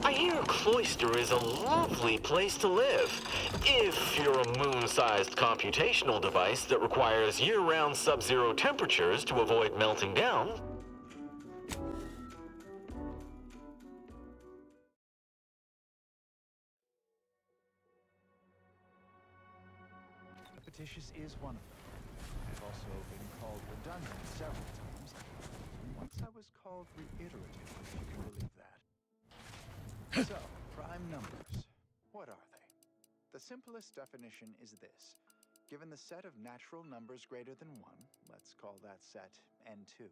I hear Cloister is a lovely place to live. If you're a moon-sized computational device that requires year-round sub-zero temperatures to avoid melting down. Repetitious is one of them. I've also been called redundant several times. Once I was called reiterative, if you can believe that. So, prime numbers. What are they? The simplest definition is this. Given the set of natural numbers greater than 1, let's call that set n2,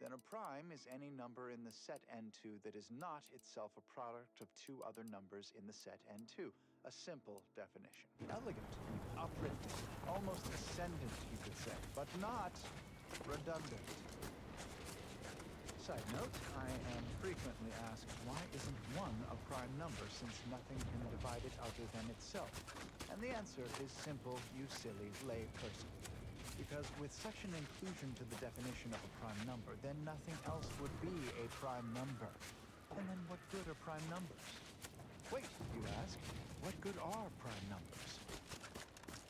then a prime is any number in the set n2 that is not itself a product of two other numbers in the set n2. A simple definition. Elegant, upright, almost ascendant, you could say, but not redundant. Side note, I am frequently asked, why isn't 1 a prime number since nothing can divide it other than itself? And the answer is simple, you silly lay person. Because with such an inclusion to the definition of a prime number, then nothing else would be a prime number. And then what good are prime numbers? Wait, you ask, what good are prime numbers?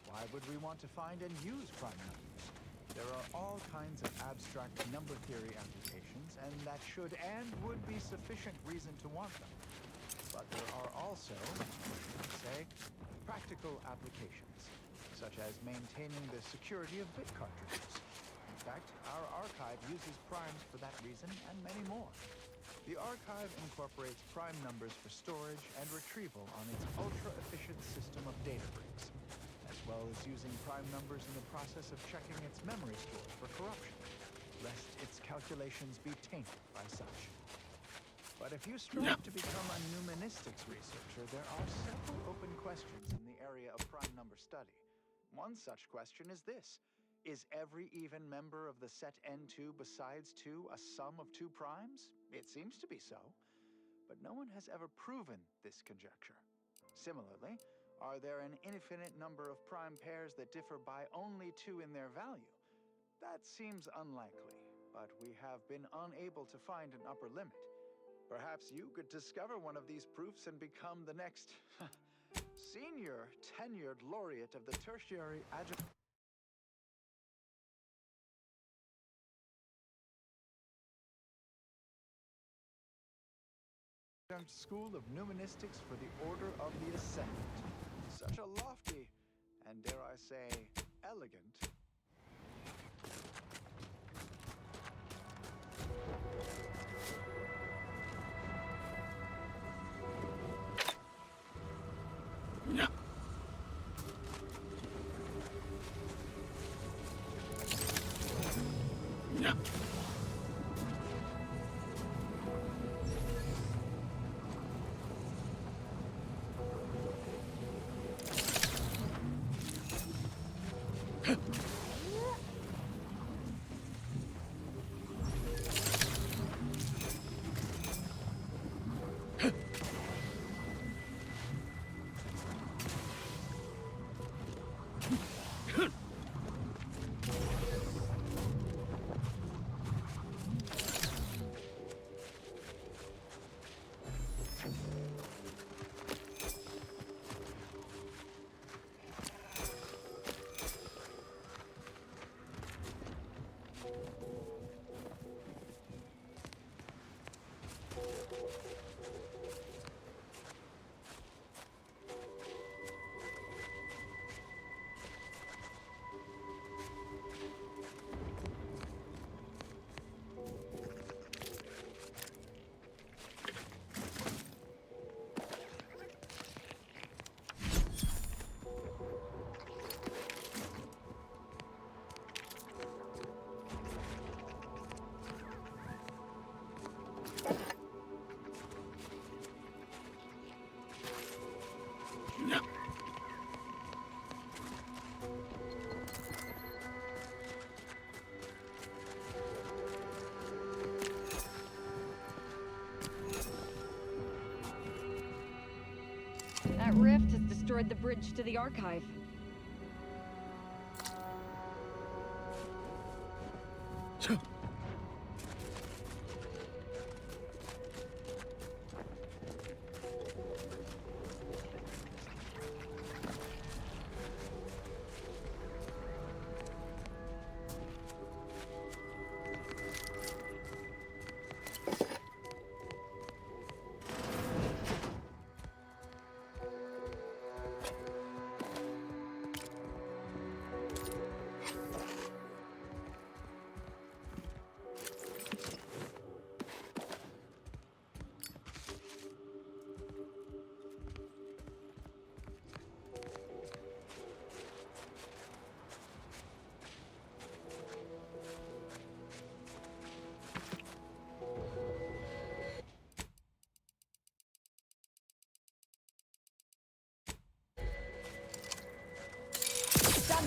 Why would we want to find and use prime numbers? There are all kinds of abstract number theory applications, and that should and would be sufficient reason to want them. But there are also, say, practical applications, such as maintaining the security of bit cartridges. In fact, our archive uses primes for that reason and many more. The archive incorporates prime numbers for storage and retrieval on its ultra-efficient system of data bricks, as well as using prime numbers in the process of checking its memory store for corruption, lest its calculations be tainted by such. But if you strive to become a numanistics researcher, there are several open questions in the area of prime number study. One such question is this. Is every even member of the set n2 besides 2 a sum of 2 primes? It seems to be so, but no one has ever proven this conjecture. Similarly, are there an infinite number of prime pairs that differ by only 2 in their value? That seems unlikely, but we have been unable to find an upper limit. Perhaps you could discover one of these proofs and become the next senior tenured laureate of the tertiary adjunct School of Numanistics for the Order of the Ascendant. Such a lofty, and dare I say, elegant That rift has destroyed the bridge to the archive.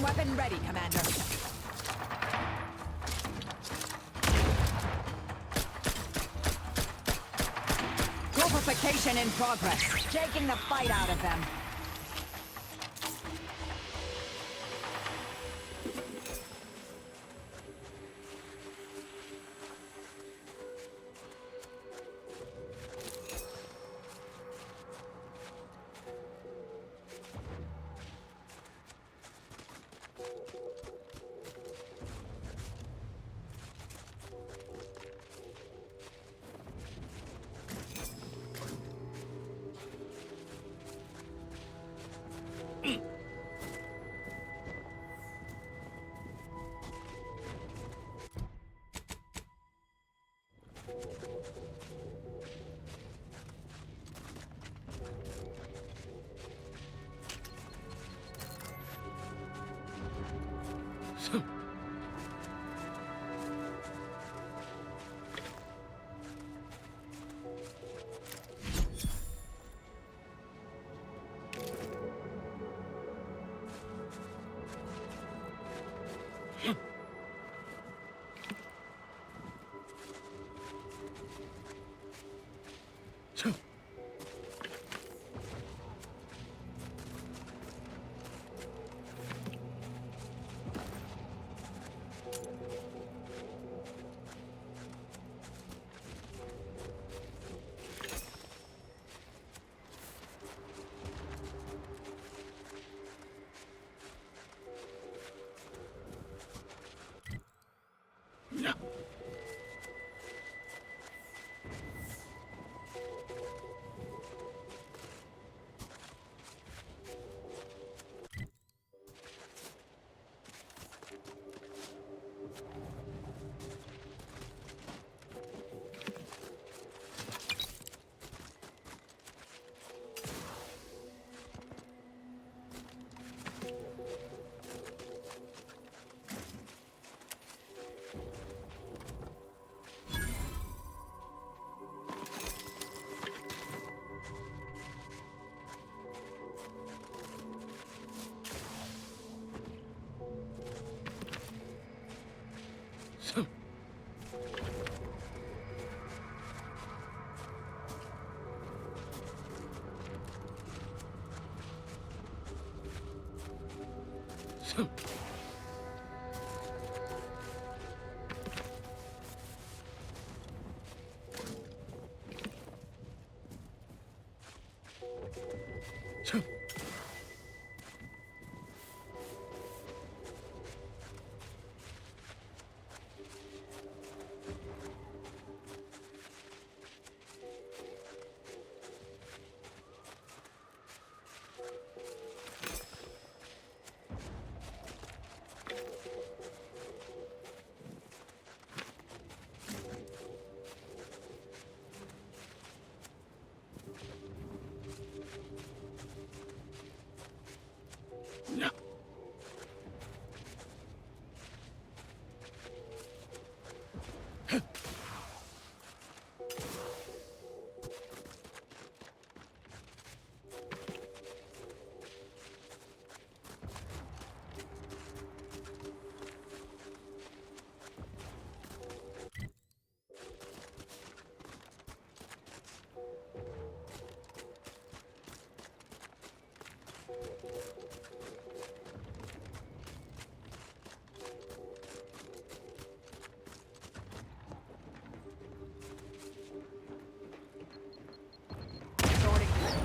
weapon ready, Commander. Fortification in progress. Taking the fight out of them.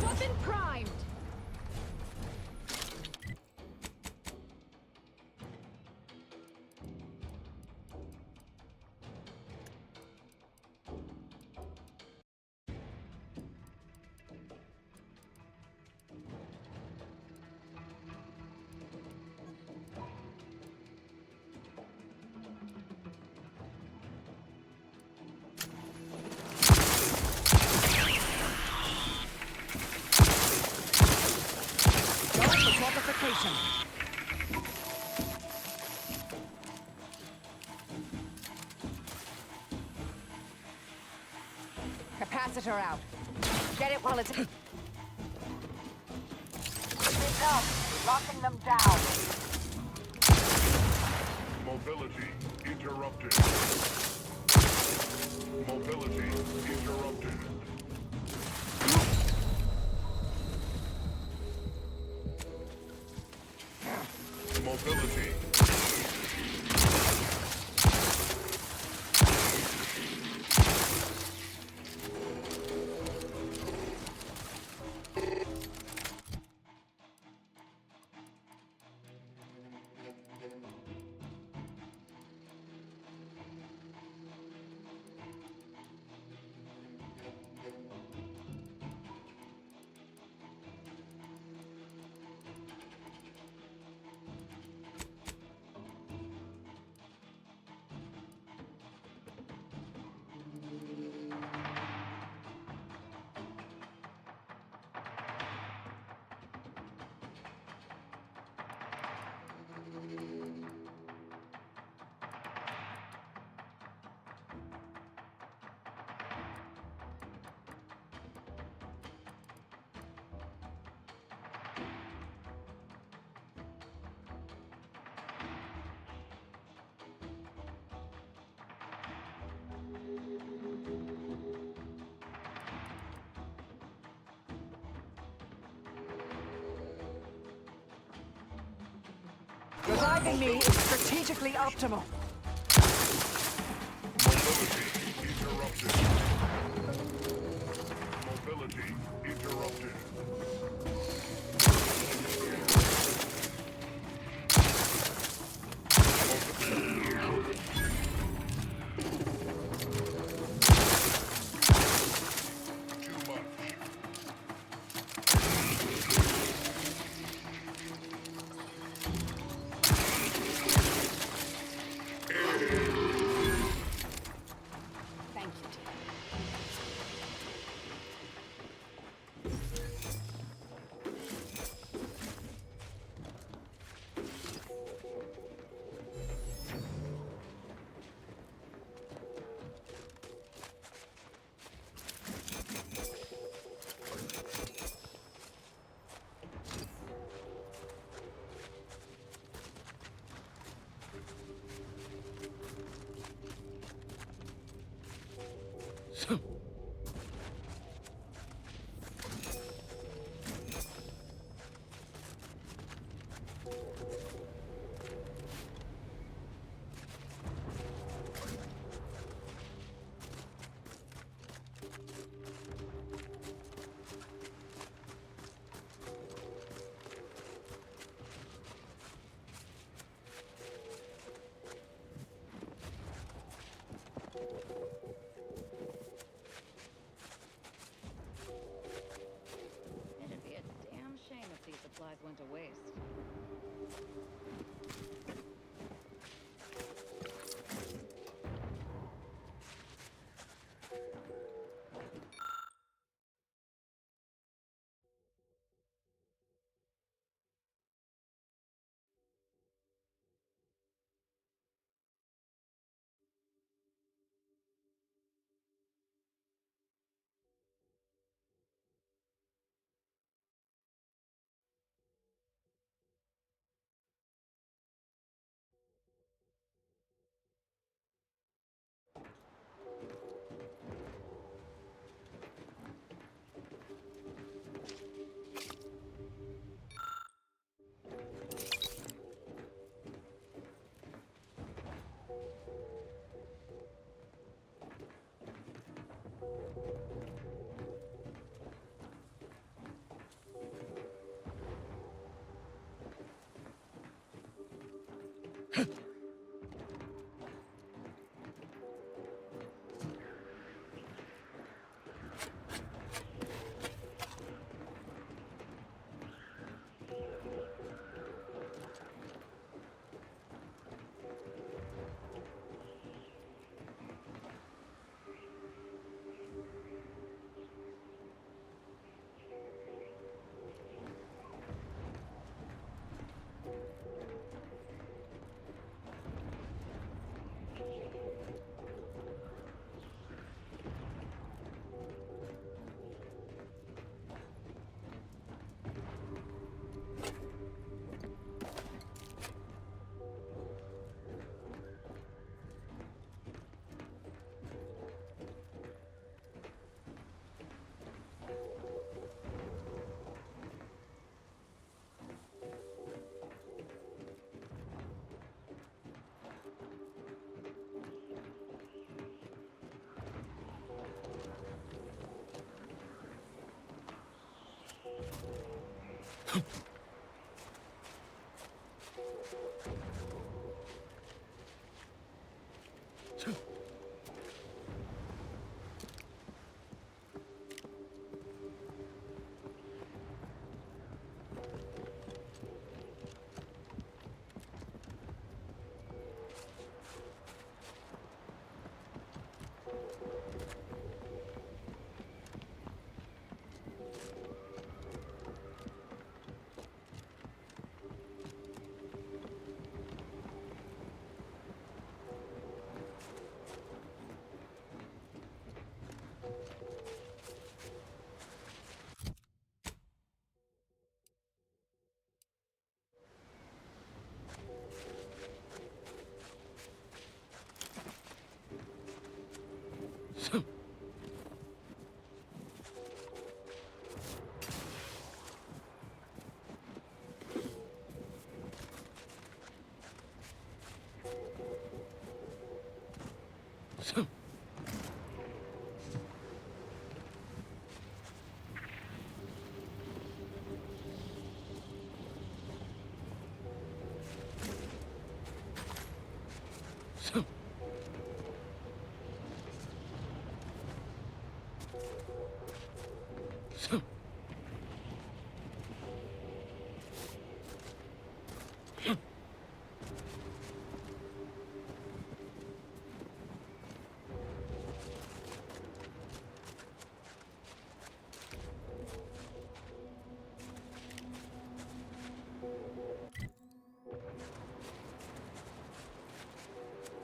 Weapon primed! Fortification. Capacitor out. Get it while it's... It's up. Locking them down. Mobility interrupted. Mobility interrupted. Mobility. Reviving me is strategically optimal. Mobility interrupted. Mobility interrupted. Too much. Thank you, Tim.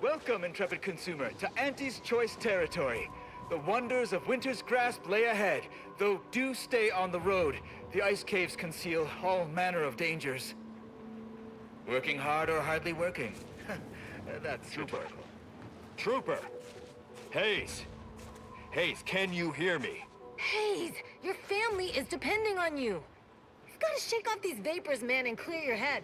Welcome, intrepid consumer, to Auntie's Choice territory. The wonders of winter's grasp lay ahead, though do stay on the road. The ice caves conceal all manner of dangers. Working hard or hardly working? That's Trooper. Trooper! Hayes! Hayes, can you hear me? Hayes, your family is depending on you. You've got to shake off these vapors, man, and clear your head.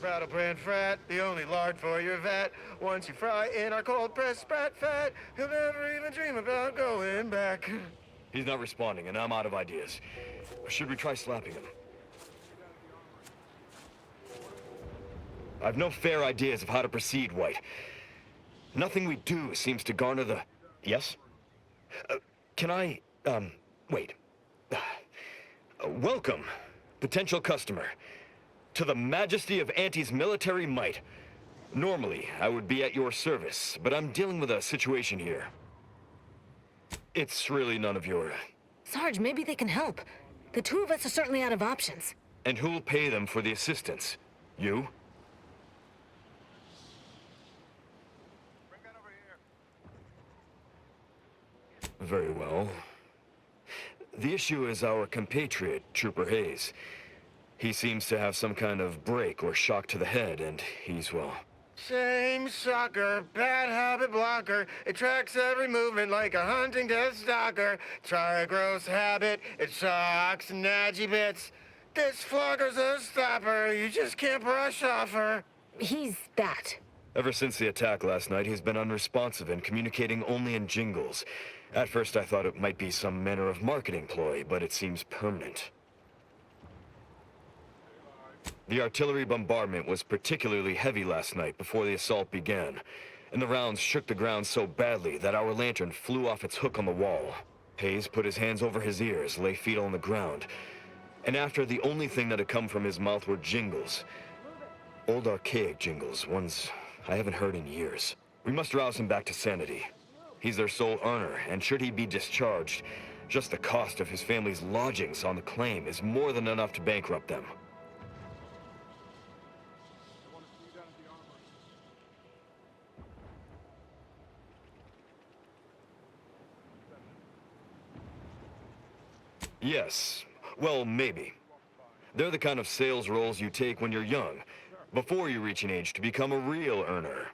Rattlebrand frat, the only lard for your vat. Once you fry in our cold-pressed sprat fat, you'll never even dream about going back. He's not responding, and I'm out of ideas. Should we try slapping him? I've no fair ideas of how to proceed, White. Nothing we do seems to garner the... Yes? Can I, wait. Welcome, potential customer, to the majesty of Auntie's military might. Normally, I would be at your service, but I'm dealing with a situation here. It's really none of your... Sarge, maybe they can help. The two of us are certainly out of options. And who'll pay them for the assistance? You? Very well. The issue is our compatriot, Trooper Hayes. He seems to have some kind of break or shock to the head, and he's, well... Same sucker, bad habit blocker. It tracks every movement like a hunting death stalker. Try a gross habit, it shocks and nadgy bits. This flogger's a stopper, you just can't brush off her. He's that. Ever since the attack last night, he's been unresponsive and communicating only in jingles. At first I thought it might be some manner of marketing ploy, but it seems permanent. The artillery bombardment was particularly heavy last night before the assault began, and the rounds shook the ground so badly that our lantern flew off its hook on the wall. Hayes put his hands over his ears, lay feet on the ground, and after the only thing that had come from his mouth were jingles. Old archaic jingles, ones I haven't heard in years. We must rouse him back to sanity. He's their sole earner, and should he be discharged, just the cost of his family's lodgings on the claim is more than enough to bankrupt them. Yes. Well, maybe. They're the kind of sales roles you take when you're young, before you reach an age to become a real earner.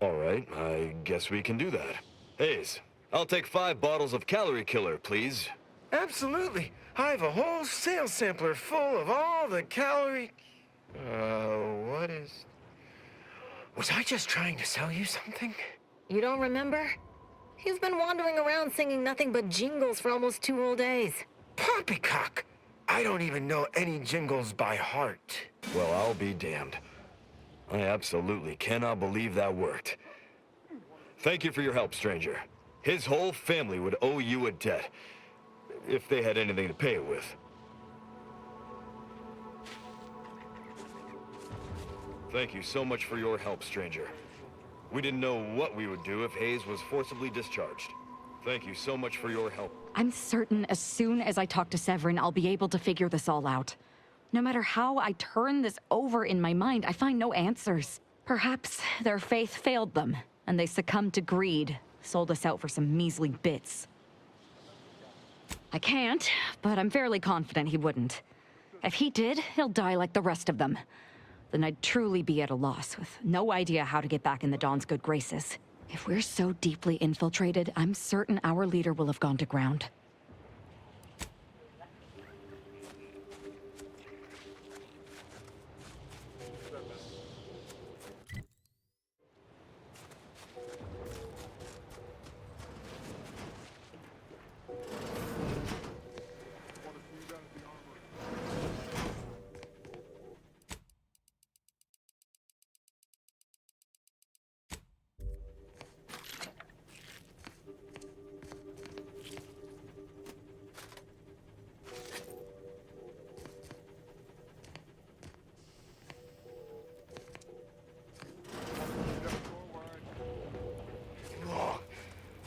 All right, I guess we can do that. Hayes, I'll take 5 bottles of Calorie Killer, please. Absolutely. I have a whole sales sampler full of all the calorie... What is... Was I just trying to sell you something? You don't remember? You've been wandering around singing nothing but jingles for almost 2 whole days. Poppycock! I don't even know any jingles by heart. Well, I'll be damned. I absolutely cannot believe that worked. Thank you for your help, stranger. His whole family would owe you a debt, if they had anything to pay it with. Thank you so much for your help, stranger. We didn't know what we would do if Hayes was forcibly discharged. Thank you so much for your help. I'm certain as soon as I talk to Severin, I'll be able to figure this all out. No matter how I turn this over in my mind, I find no answers. Perhaps their faith failed them, and they succumbed to greed, sold us out for some measly bits. I can't, but I'm fairly confident he wouldn't. If he did, he'll die like the rest of them. Then I'd truly be at a loss, with no idea how to get back in the Dawn's good graces. If we're so deeply infiltrated, I'm certain our leader will have gone to ground.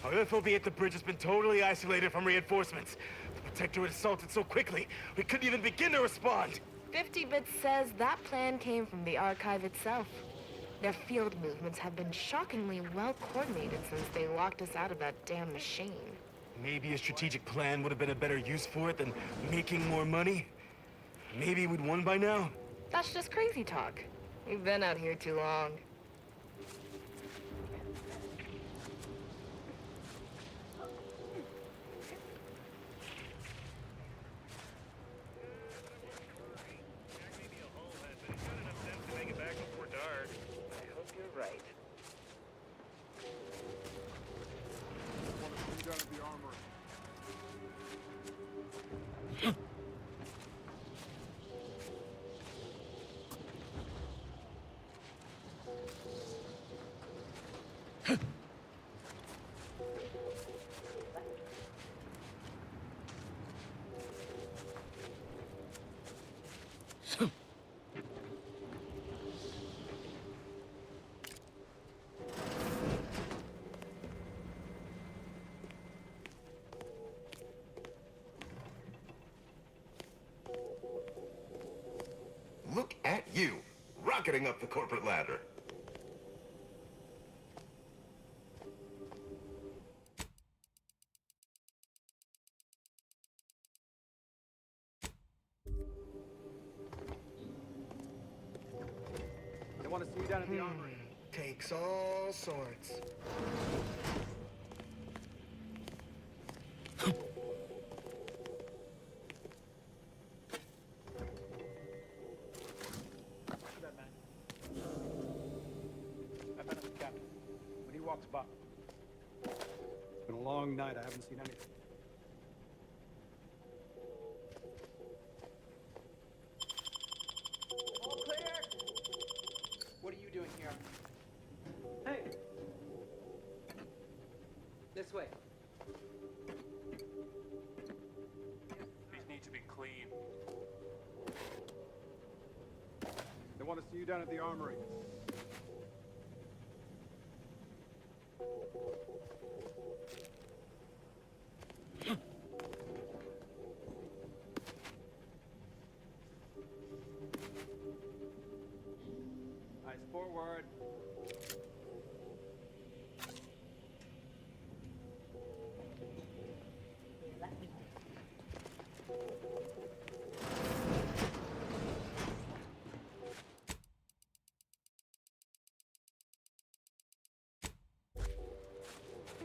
Our FOB at the bridge has been totally isolated from reinforcements. The Protector had assaulted so quickly, we couldn't even begin to respond. 50-Bit says that plan came from the Archive itself. Their field movements have been shockingly well coordinated since they locked us out of that damn machine. Maybe a strategic plan would have been a better use for it than making more money. Maybe we'd won by now. That's just crazy talk. We've been out here too long. Look at you, rocketing up the corporate ladder. They want to see you down at the armory. Takes all sorts. Walks by. It's been a long night. I haven't seen anything. All clear. What are you doing here? Hey. This way. These need to be clean. They want to see you down at the armory. Eyes forward.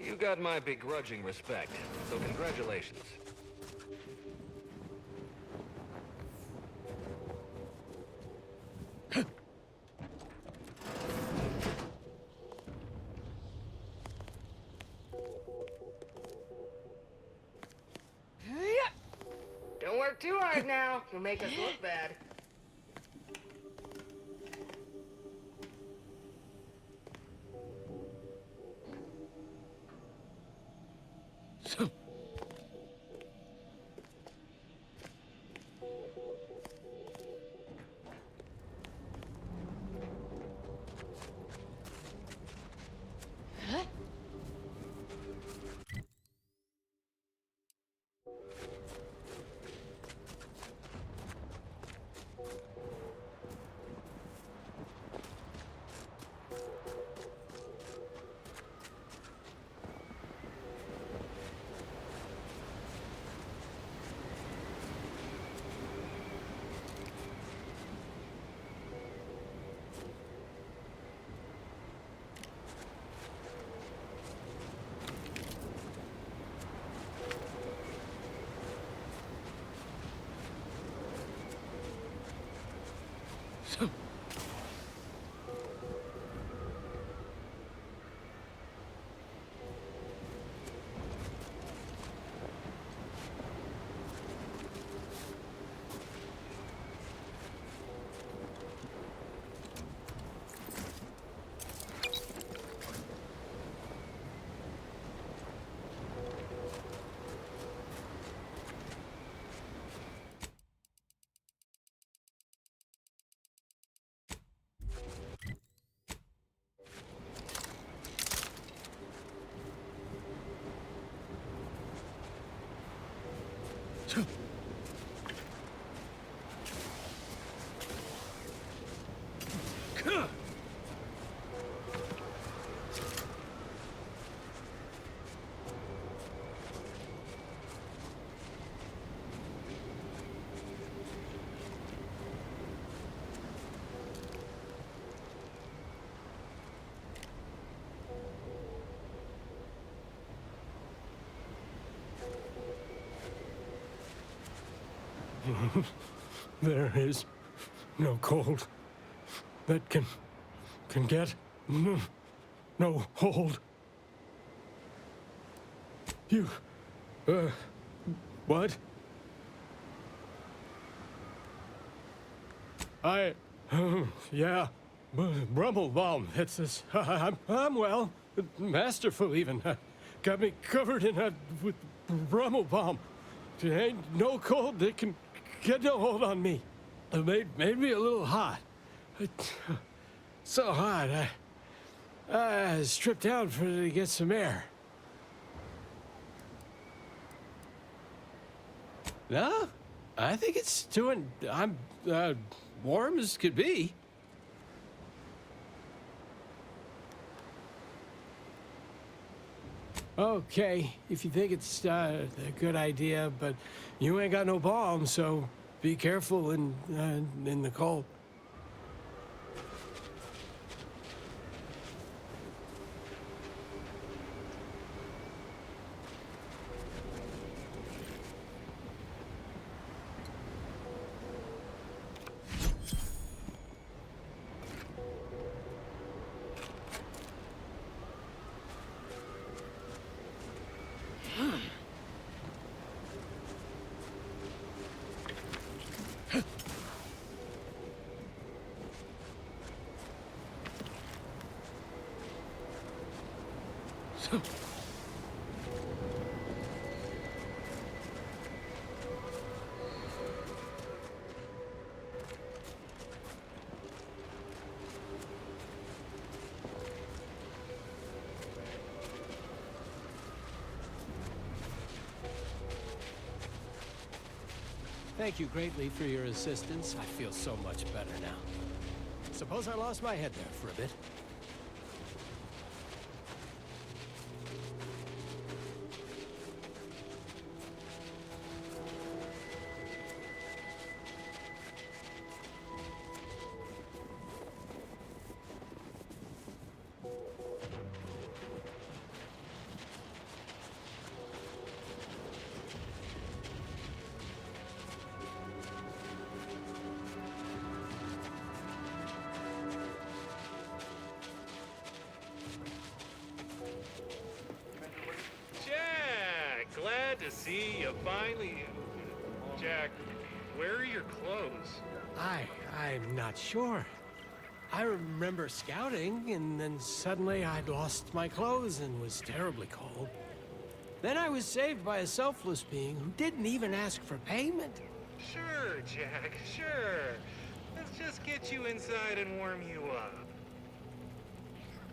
You got my begrudging respect, so congratulations. Don't work too hard now. You'll make us look bad. There is no cold that can get no hold. You, what? Yeah, Brumblebaum. It's this. I'm well, masterful even. Got me covered in with Brumblebaum. There ain't no cold that can get no hold on me. It made me a little hot. So hot, I stripped down to get some air. No, I think it's doing. I'm warm as could be. Okay, if you think it's a good idea, but you ain't got no bomb, so be careful in the cold. Thank you greatly for your assistance. I feel so much better now. Suppose I lost my head there for a bit. to see you finally. Jack, where are your clothes? I'm not sure. I remember scouting, and then suddenly I'd lost my clothes and was terribly cold. Then I was saved by a selfless being who didn't even ask for payment. Sure, Jack, sure. Let's just get you inside and warm you up.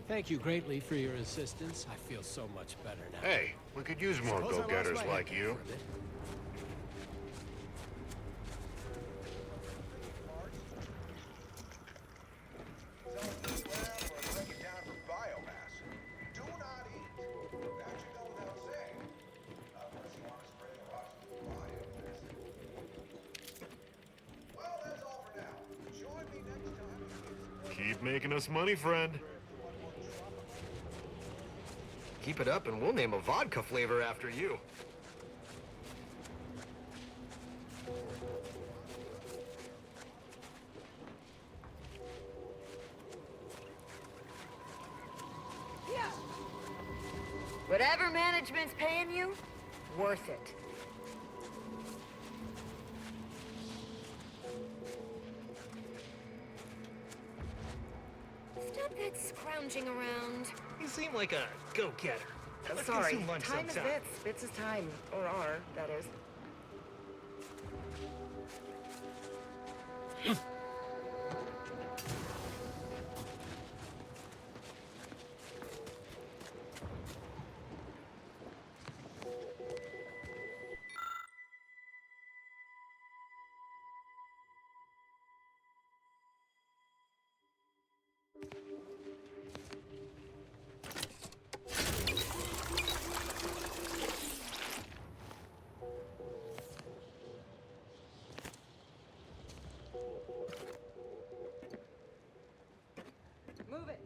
Thank you greatly for your assistance. I feel so much better now. Hey, we could use more Suppose I lost go-getters my like head you. for a bit. Keep making us money, friend. Keep it up and we'll name a vodka flavor after you. Whatever management's paying you, worth it. Stop that scrounging around. You seem like a go-getter. Let's Sorry, consume lunch time is sometime. bits. Bits is time. Or are, that is. Move it.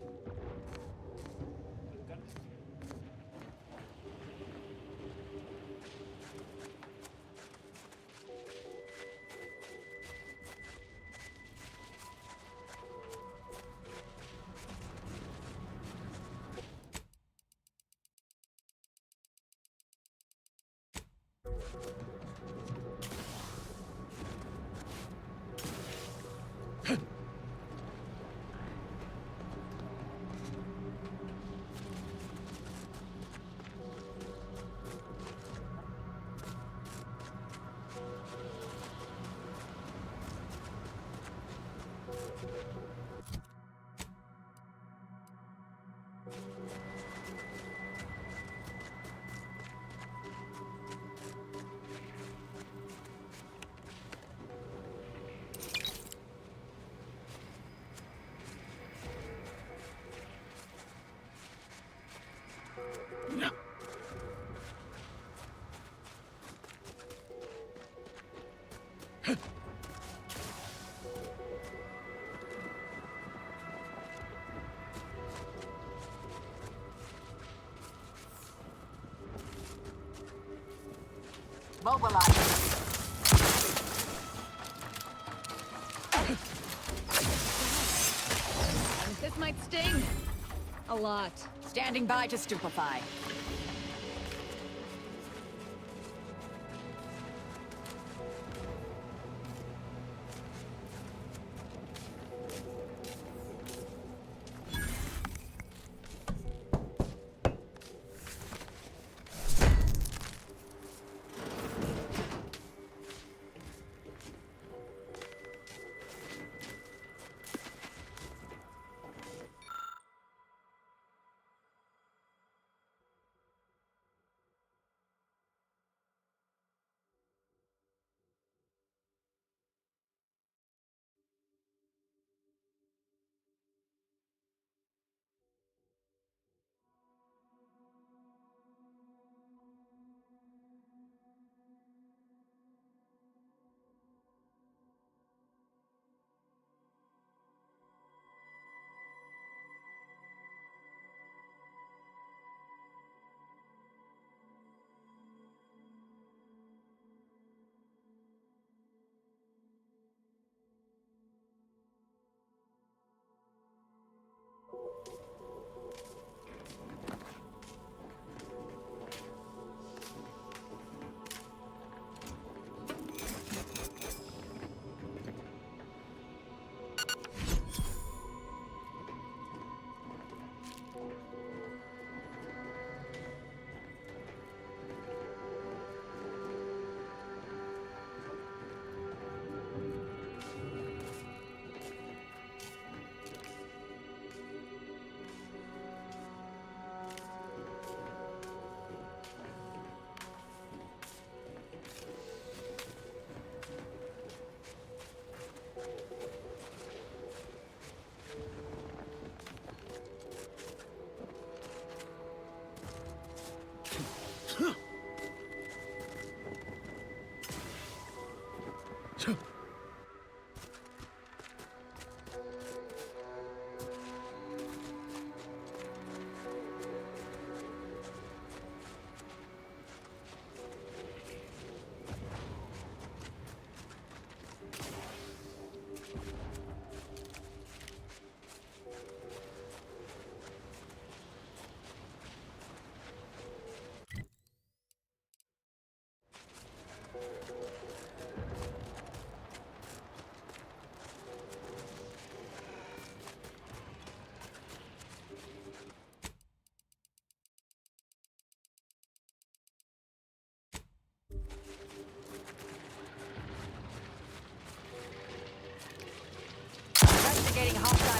This might sting. A lot. Standing by to stupefy.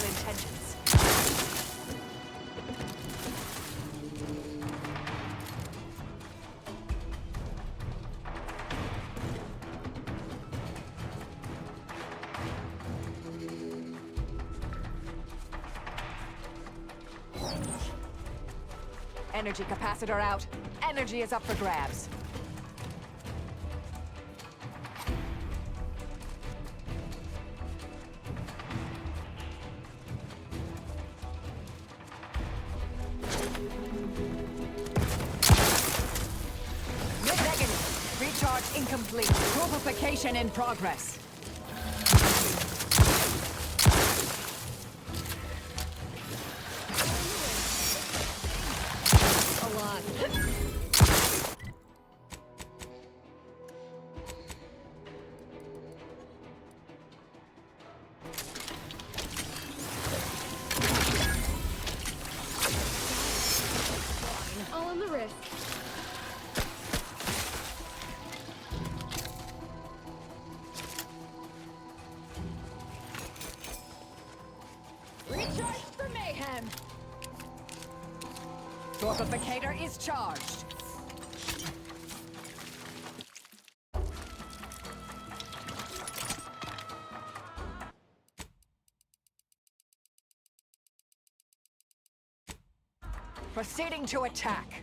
hostile intentions. Energy capacitor out. Energy is up for grabs. Negative. Recharge incomplete. Purification in progress. All on the wrist. Recharge for mayhem. Torpificator is charged. Proceeding to attack.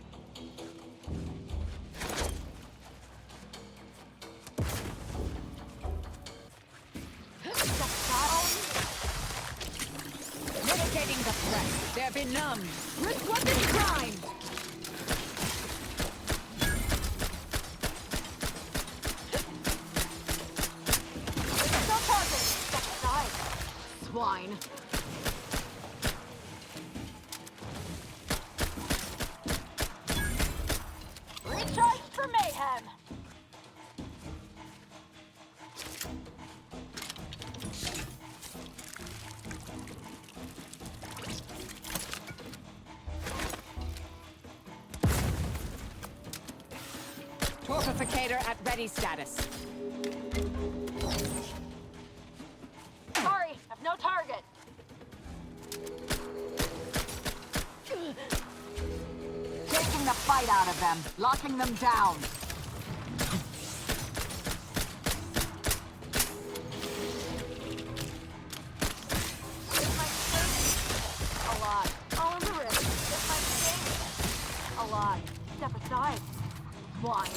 Mitigating the threat. They're benumbed. Risk weapon prime. No target. Step aside. Swine. Recharge for mayhem. Torpificator at ready status. Sorry, I've no target. Taking the fight out of them, locking them down. A lot. All on the wrist. This might sting. A lot. Step aside. Wine.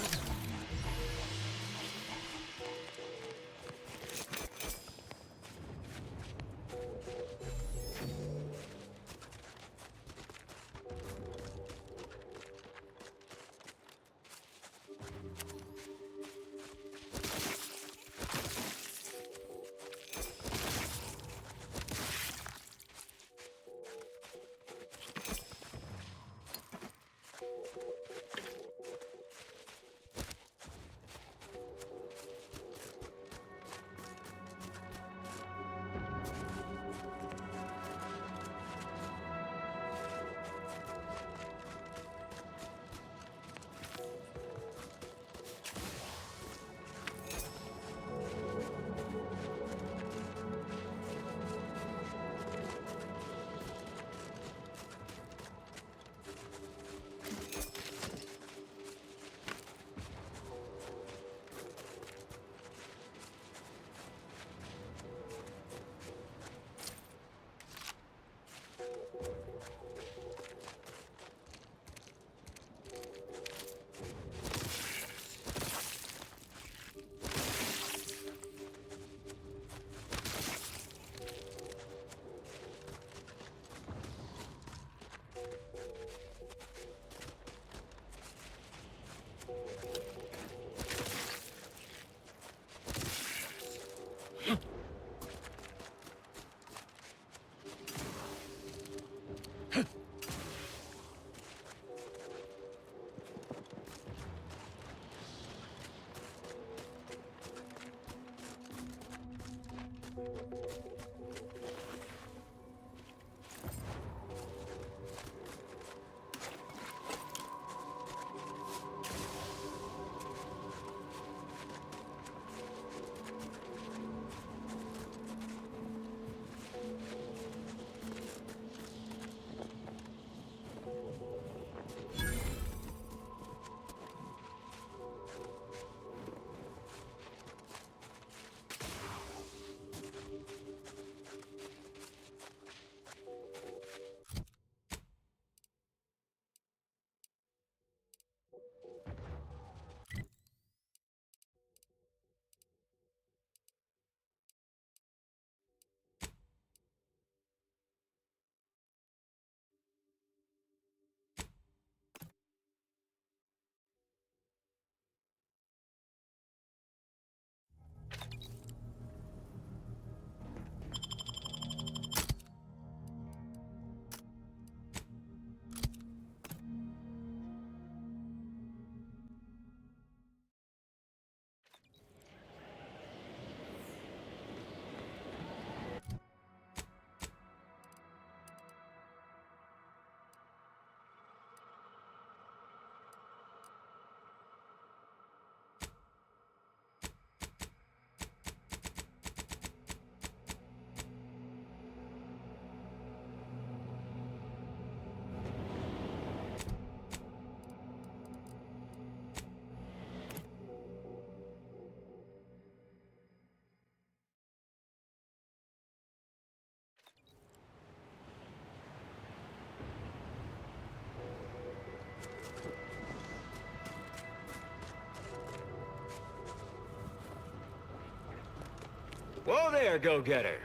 Whoa there, go-getter.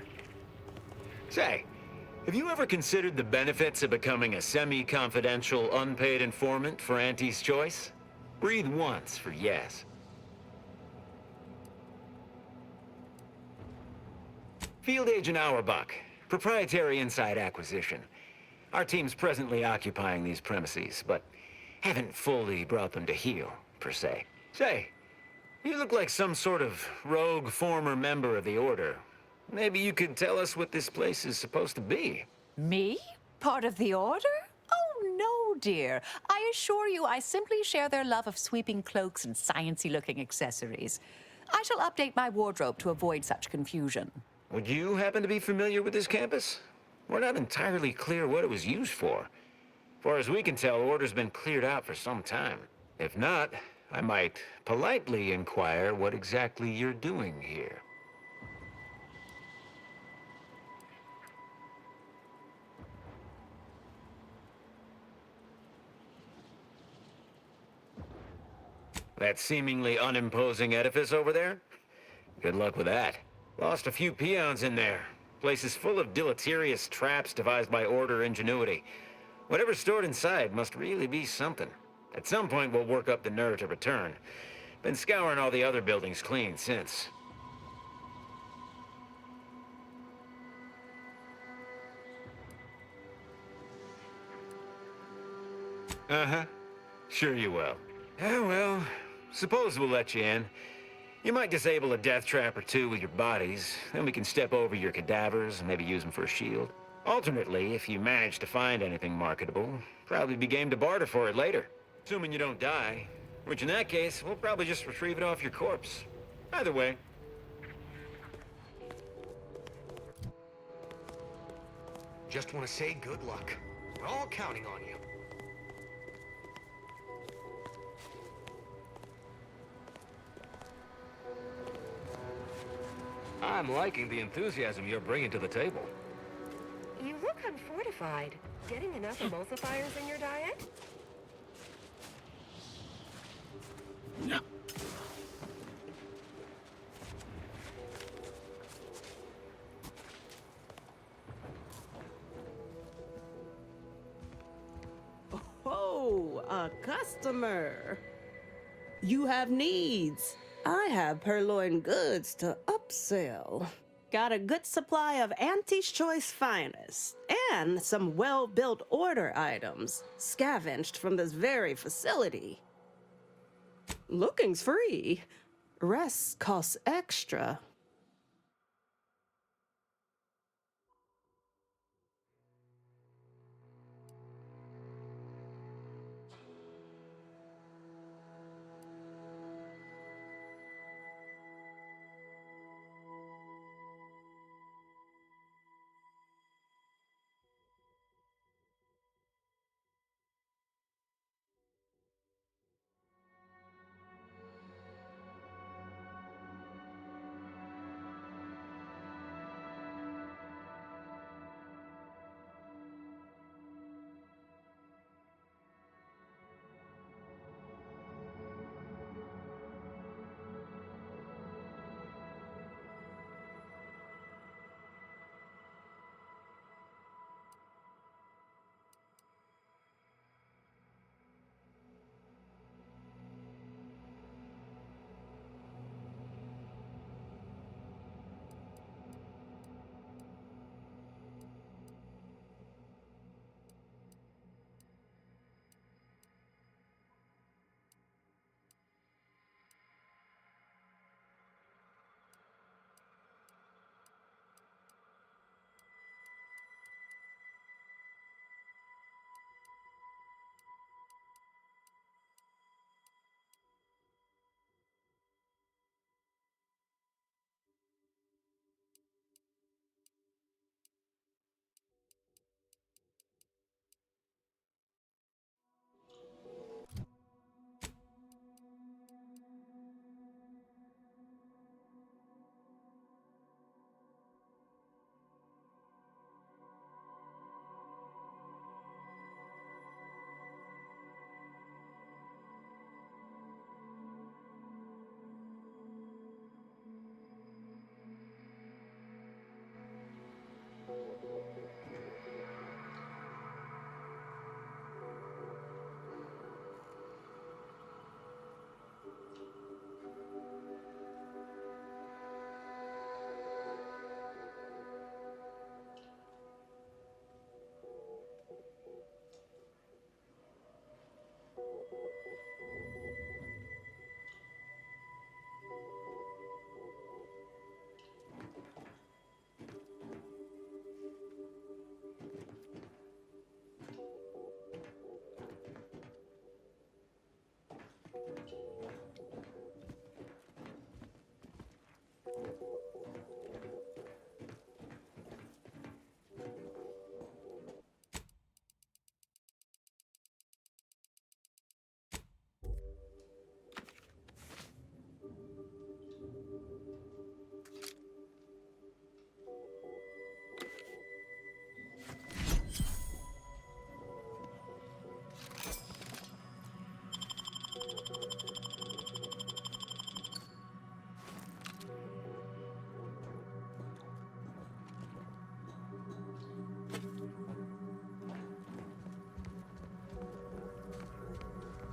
Say, have you ever considered the benefits of becoming a semi-confidential, unpaid informant for Auntie's Choice? Breathe once for yes. Field Agent Auerbach, proprietary inside acquisition. Our team's presently occupying these premises, but haven't fully brought them to heel, per se. Say, you look like some sort of rogue former member of the Order. Maybe you could tell us what this place is supposed to be. Me? Part of the Order? Oh, no, dear. I assure you I simply share their love of sweeping cloaks and sciencey-looking accessories. I shall update my wardrobe to avoid such confusion. Would you happen to be familiar with this campus? We're not entirely clear what it was used for. As far as we can tell, Order's been cleared out for some time. If not, I might politely inquire what exactly you're doing here. That seemingly unimposing edifice over there? Good luck with that. Lost a few peons in there. Place is full of deleterious traps devised by Order ingenuity. Whatever's stored inside must really be something. At some point, we'll work up the nerve to return. Been scouring all the other buildings clean since. Uh-huh. Sure you will. Yeah, well, suppose we'll let you in. You might disable a death trap or two with your bodies, then we can step over your cadavers and maybe use them for a shield. Alternately, if you manage to find anything marketable, probably be game to barter for it later. Assuming you don't die, which in that case, we'll probably just retrieve it off your corpse. Either way. Just want to say good luck. We're all counting on you. I'm liking the enthusiasm you're bringing to the table. You look unfortified. Getting enough emulsifiers in your diet? Yeah. Oh, a customer. You have needs. I have purloined goods to upsell. Got a good supply of Auntie's Choice finest, and some well-built Order items, scavenged from this very facility. Looking's free. Rest costs extra.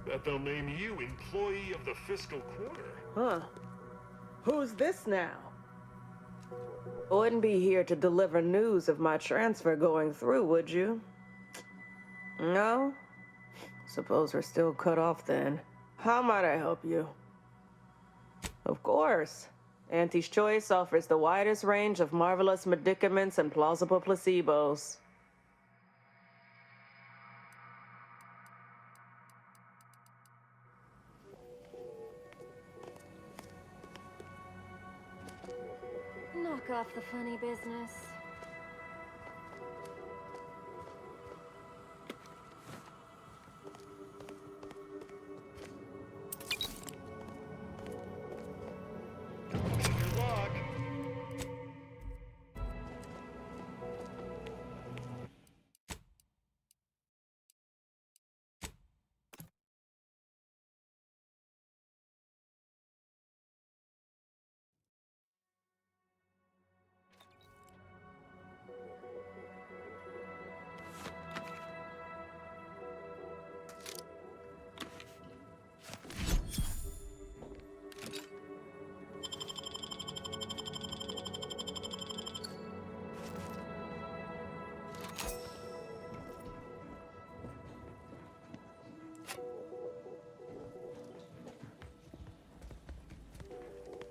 That they'll name you Employee of the Fiscal Quarter. Huh. Who's this now? Wouldn't be here to deliver news of my transfer going through, would you? No? Suppose we're still cut off then. How might I help you? Of course. Auntie's Choice offers the widest range of marvelous medicaments and plausible placebos. Knock off the funny business. Good luck.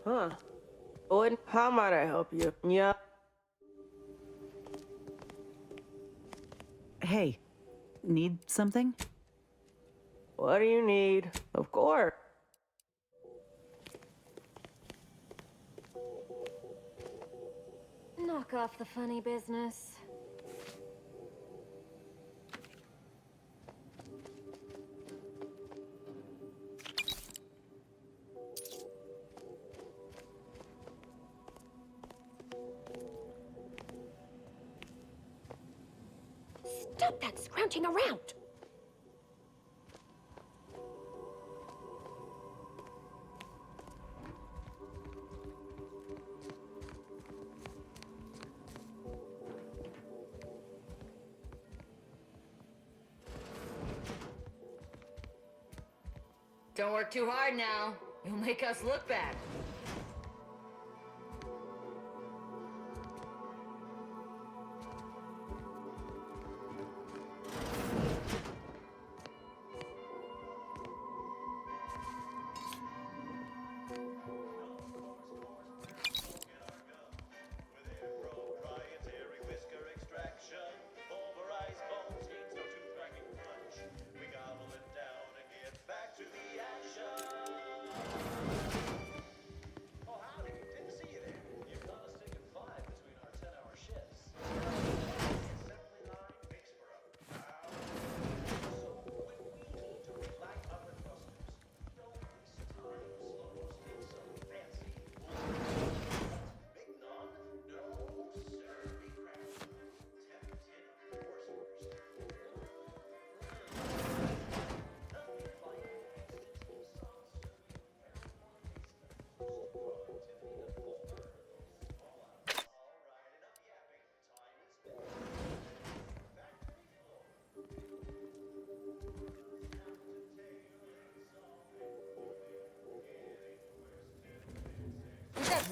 Huh. Owen, how might I help you? Yeah. Hey, need something? What do you need? Of course. Knock off the funny business. Stop that scrounging around! Don't work too hard now. You'll make us look bad.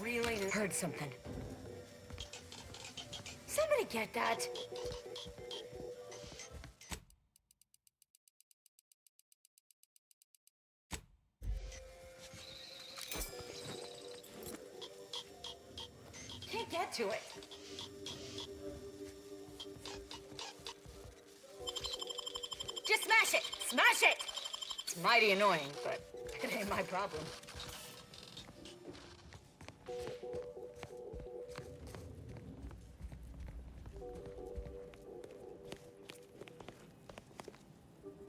really heard something. Somebody get that? Can't get to it. Just smash it! Smash it! It's mighty annoying, but it ain't my problem.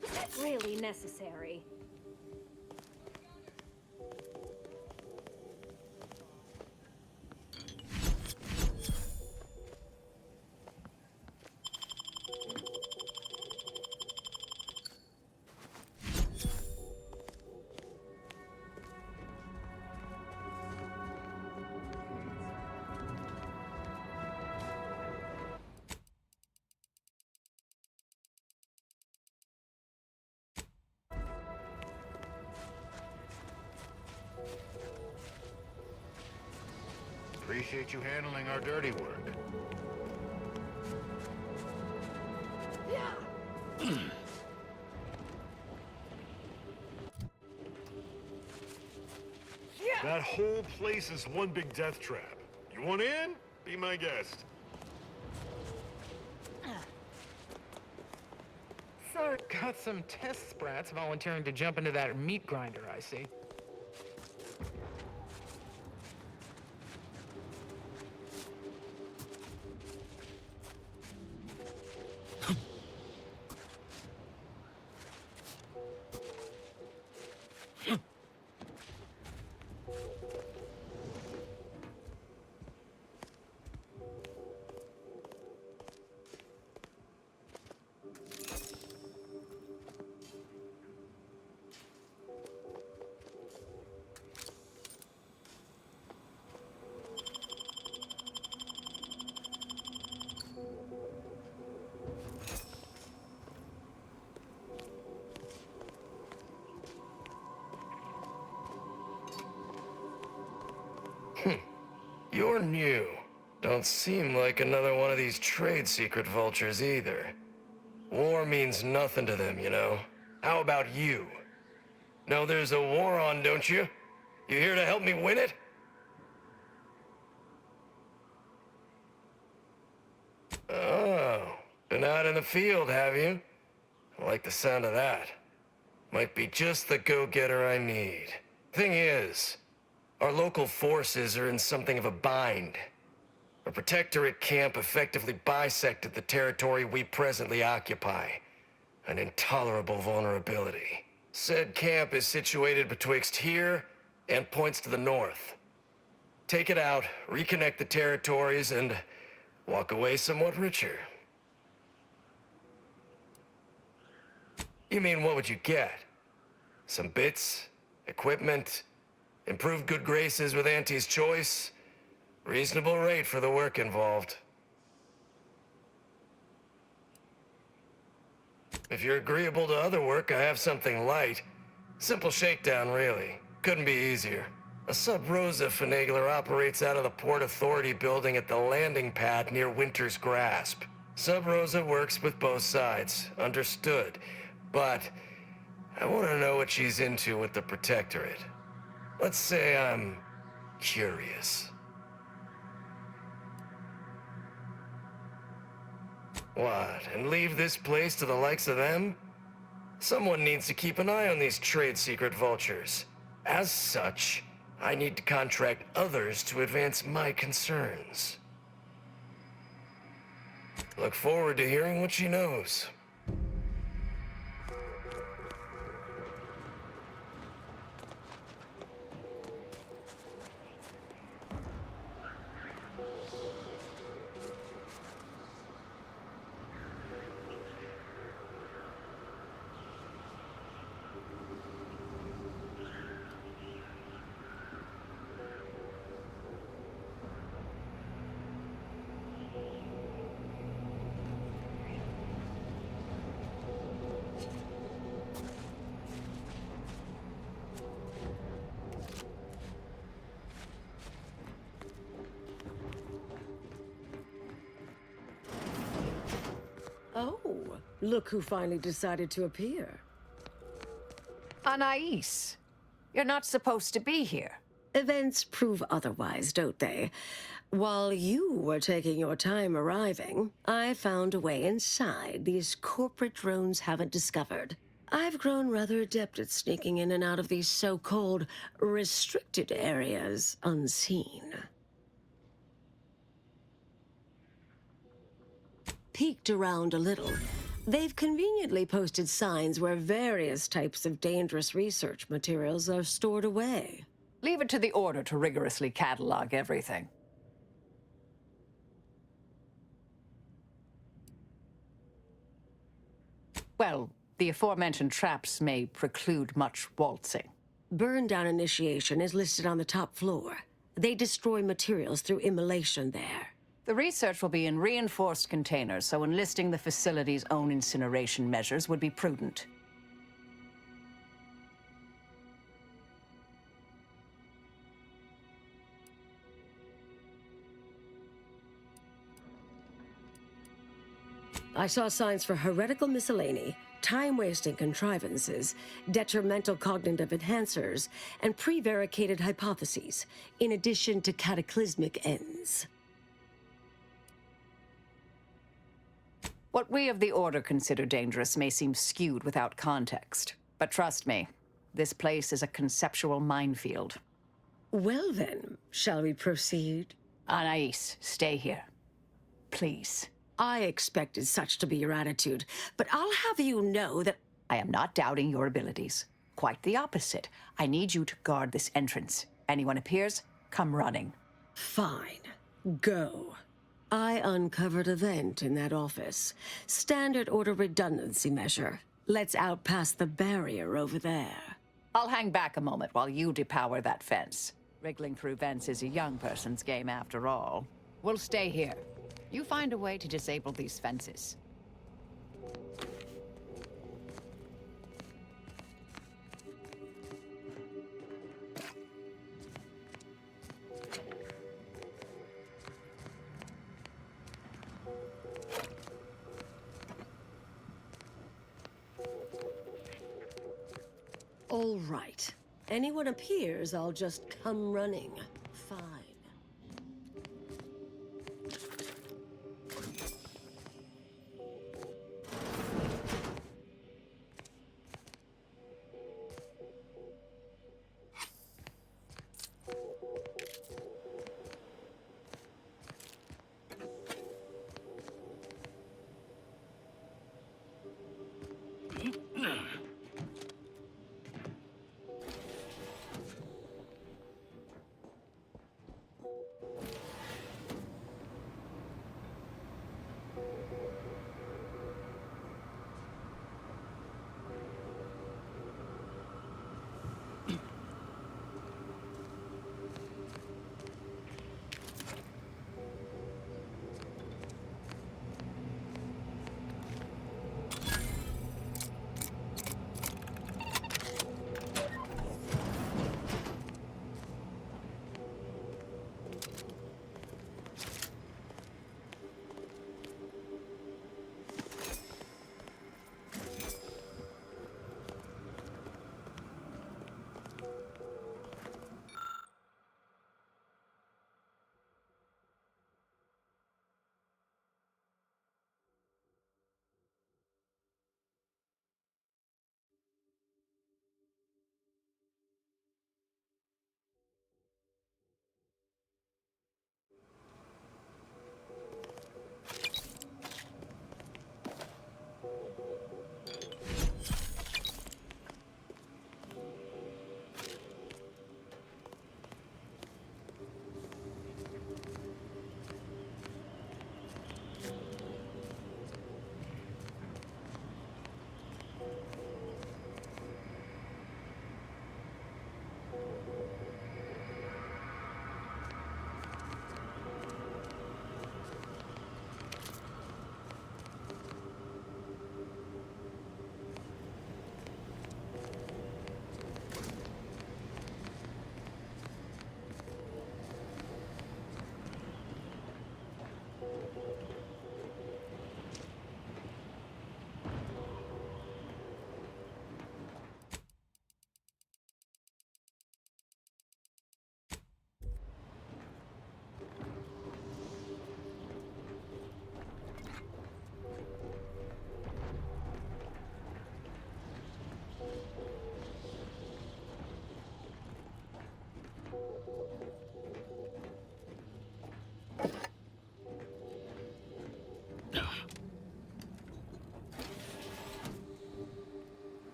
Was that really necessary? Appreciate you handling our dirty work. That whole place is one big death trap. You want in? Be my guest. Sir, got some test sprats volunteering to jump into that meat grinder, I see. You're new. Don't seem like another one of these trade secret vultures either. War means nothing to them, you know. How about you? Know there's a war on, don't you? You here to help me win it? Oh, been out in the field, have you? I like the sound of that. Might be just the go-getter I need. Thing is, our local forces are in something of a bind. A protectorate camp effectively bisected the territory we presently occupy. An intolerable vulnerability. Said camp is situated betwixt here and points to the north. Take it out, reconnect the territories, and walk away somewhat richer. You mean, what would you get? Some bits? Equipment? Improved good graces with Auntie's choice? Reasonable rate for the work involved. If you're agreeable to other work, I have something light. Simple shakedown, really. Couldn't be easier. A Sub Rosa finagler operates out of the Port Authority building at the landing pad near Winter's Grasp. Sub Rosa works with both sides, understood. But I want to know what she's into with the Protectorate. Let's say I'm curious. What, and leave this place to the likes of them? Someone needs to keep an eye on these trade secret vultures. As such, I need to contract others to advance my concerns. Look forward to hearing what she knows. Look who finally decided to appear. Anais, you're not supposed to be here. Events prove otherwise, don't they? While you were taking your time arriving, I found a way inside these corporate drones haven't discovered. I've grown rather adept at sneaking in and out of these so-called restricted areas unseen. Peeked around a little. They've conveniently posted signs where various types of dangerous research materials are stored away. Leave it to the Order to rigorously catalog everything. Well, the aforementioned traps may preclude much waltzing. Burn down initiation is listed on the top floor. They destroy materials through immolation there. The research will be in reinforced containers, so enlisting the facility's own incineration measures would be prudent. I saw signs for heretical miscellany, time-wasting contrivances, detrimental cognitive enhancers, and prevaricated hypotheses, in addition to cataclysmic ends. What we of the Order consider dangerous may seem skewed without context. But trust me, this place is a conceptual minefield. Well then, shall we proceed? Anais, stay here. Please. I expected such to be your attitude, but I'll have you know that— I am not doubting your abilities. Quite the opposite. I need you to guard this entrance. Anyone appears, come running. Fine. Go. I uncovered a vent in that office. Standard Order redundancy measure. Let's out past the barrier over there. I'll hang back a moment while you depower that fence. Wriggling through vents is a young person's game after all. We'll stay here. You find a way to disable these fences. All right. Anyone appears, I'll just come running. Fine.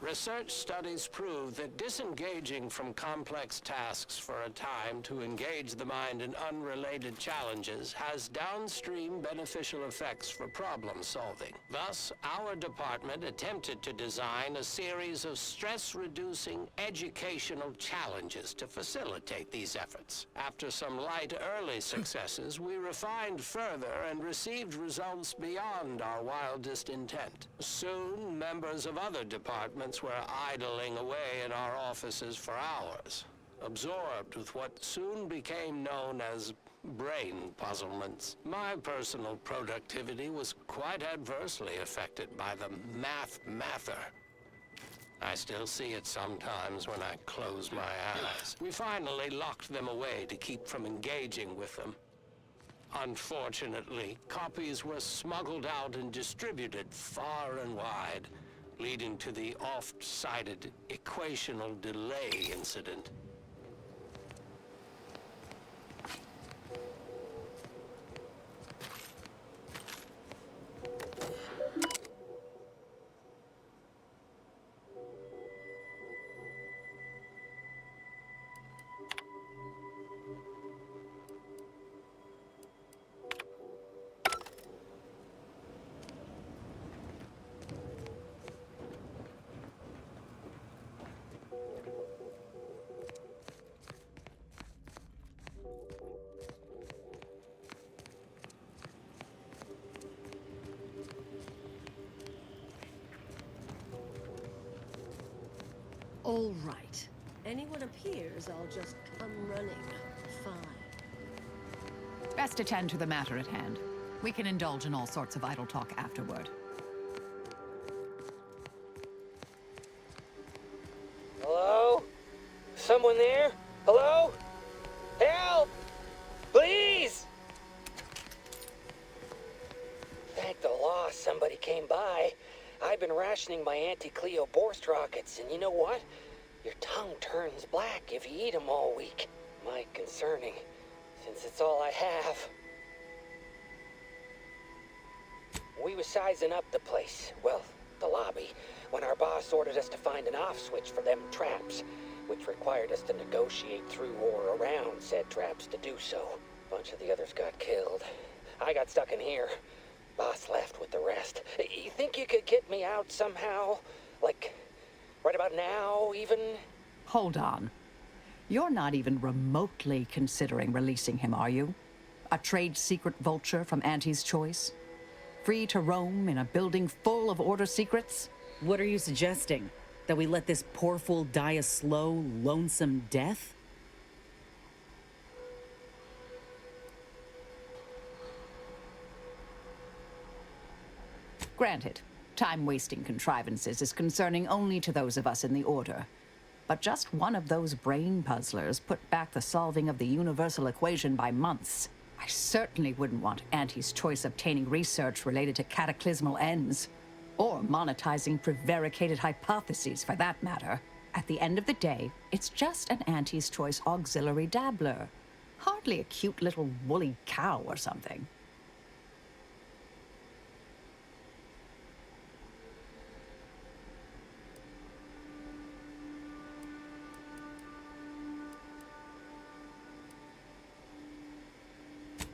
Research studies prove that disengaging from complex tasks for a time to engage the mind in unrelated challenges has downstream beneficial effects for problem solving. Thus, our department attempted to design a series of stress-reducing educational challenges to facilitate these efforts. After some light early successes, we refined further and received results beyond our wildest intent. Soon, members of other departments were idling away in our offices for hours, absorbed with what soon became known as brain puzzlements. My personal productivity was quite adversely affected by the mather. I still see it sometimes when I close my eyes. We finally locked them away to keep from engaging with them. Unfortunately, copies were smuggled out and distributed far and wide, leading to the oft-cited equational delay incident. All right. Anyone appears, I'll just come running. Fine. Best attend to the matter at hand. We can indulge in all sorts of idle talk afterward. Hello? Someone there? Hello? Help! Please! Thank the law somebody came by. I've been rationing my anti-Cleo Borst rockets, and you know what? Your tongue turns black if you eat them all week. Might concerning, since it's all I have. We was sizing up the place, well, the lobby, when our boss ordered us to find an off switch for them traps, which required us to negotiate through or around said traps to do so. A bunch of the others got killed. I got stuck in here. Boss left with the rest. You think you could get me out somehow? Like, right about now, even? Hold on. You're not even remotely considering releasing him, are you? A trade secret vulture from Auntie's choice? Free to roam in a building full of order secrets? What are you suggesting? That we let this poor fool die a slow, lonesome death? Granted, time-wasting contrivances is concerning only to those of us in the Order. But just one of those brain puzzlers put back the solving of the universal equation by months. I certainly wouldn't want Auntie's choice obtaining research related to cataclysmal ends. Or monetizing prevaricated hypotheses, for that matter. At the end of the day, it's just an Auntie's choice auxiliary dabbler. Hardly a cute little woolly cow or something.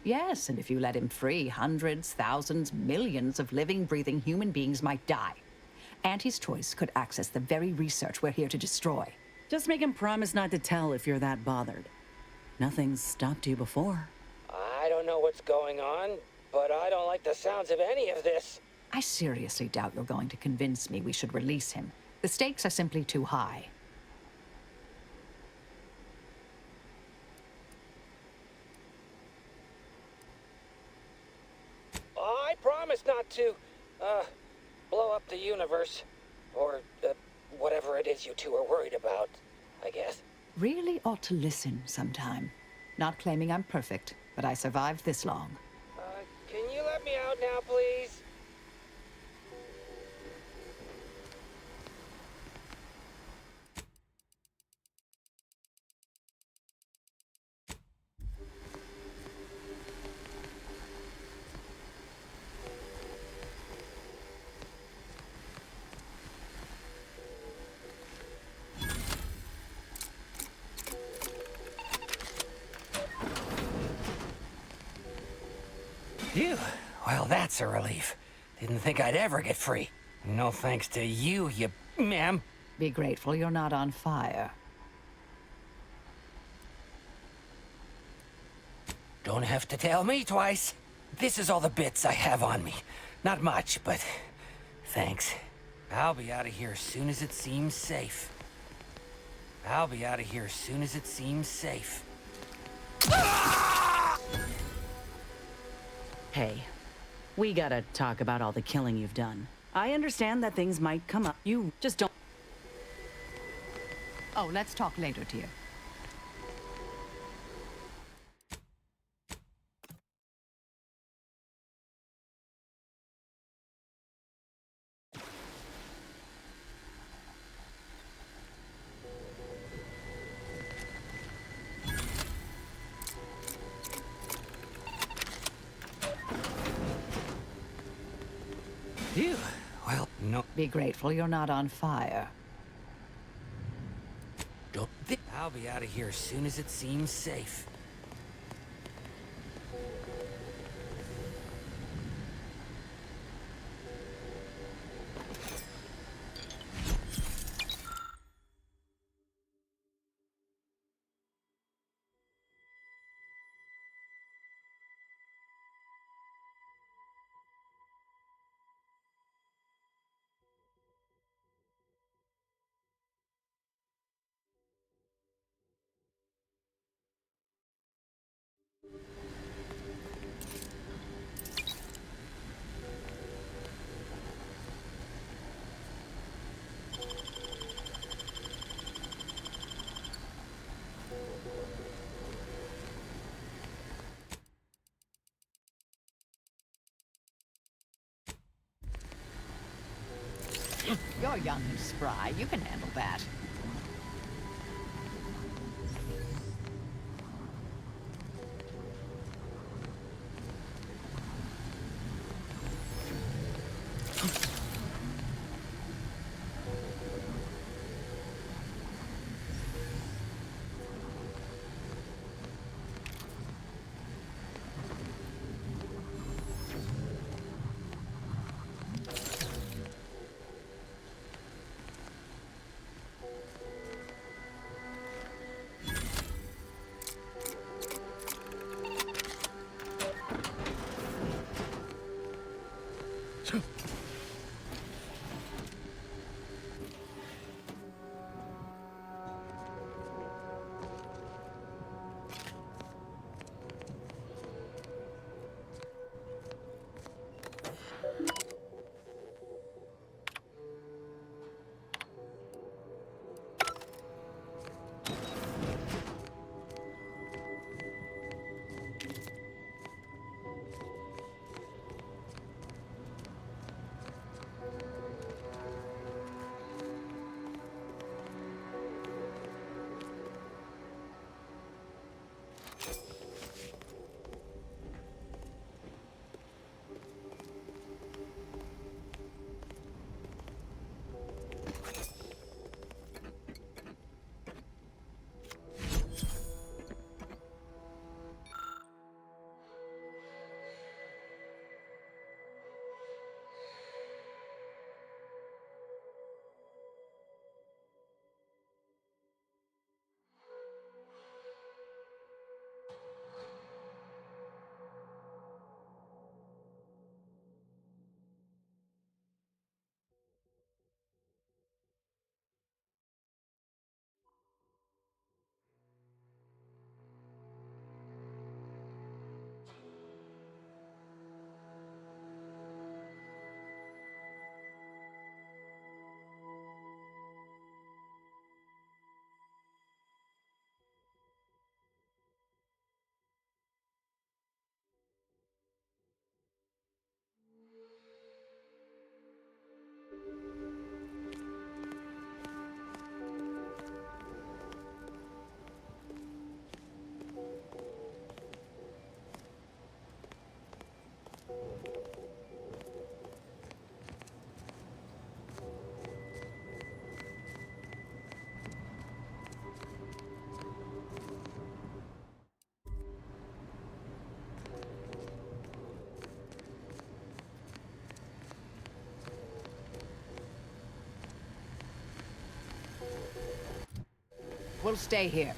Yes, and if you let him free, hundreds, thousands, millions of living, breathing human beings might die. Auntie's choice could access the very research we're here to destroy. Just make him promise not to tell if you're that bothered. Nothing's stopped you before. I don't know what's going on, but I don't like the sounds of any of this. I seriously doubt you're going to convince me we should release him. The stakes are simply too high. promise not to, blow up the universe. Or, whatever it is you two are worried about, I guess. Really ought to listen sometime. Not claiming I'm perfect, but I survived this long. Can you let me out now, please? Phew. Well, that's a relief. Didn't think I'd ever get free. No thanks to you, ma'am. Be grateful you're not on fire. Don't have to tell me twice. This is all the bits I have on me. Not much, but thanks. I'll be out of here as soon as it seems safe. I'll be out of here as soon as it seems safe. Hey, we gotta talk about all the killing you've done. I understand that things might come up. You just don't... Oh, let's talk later, dear. Phew. Well, no. Be grateful you're not on fire. I'll be out of here as soon as it seems safe. You're young and spry. You can handle that. We'll stay here.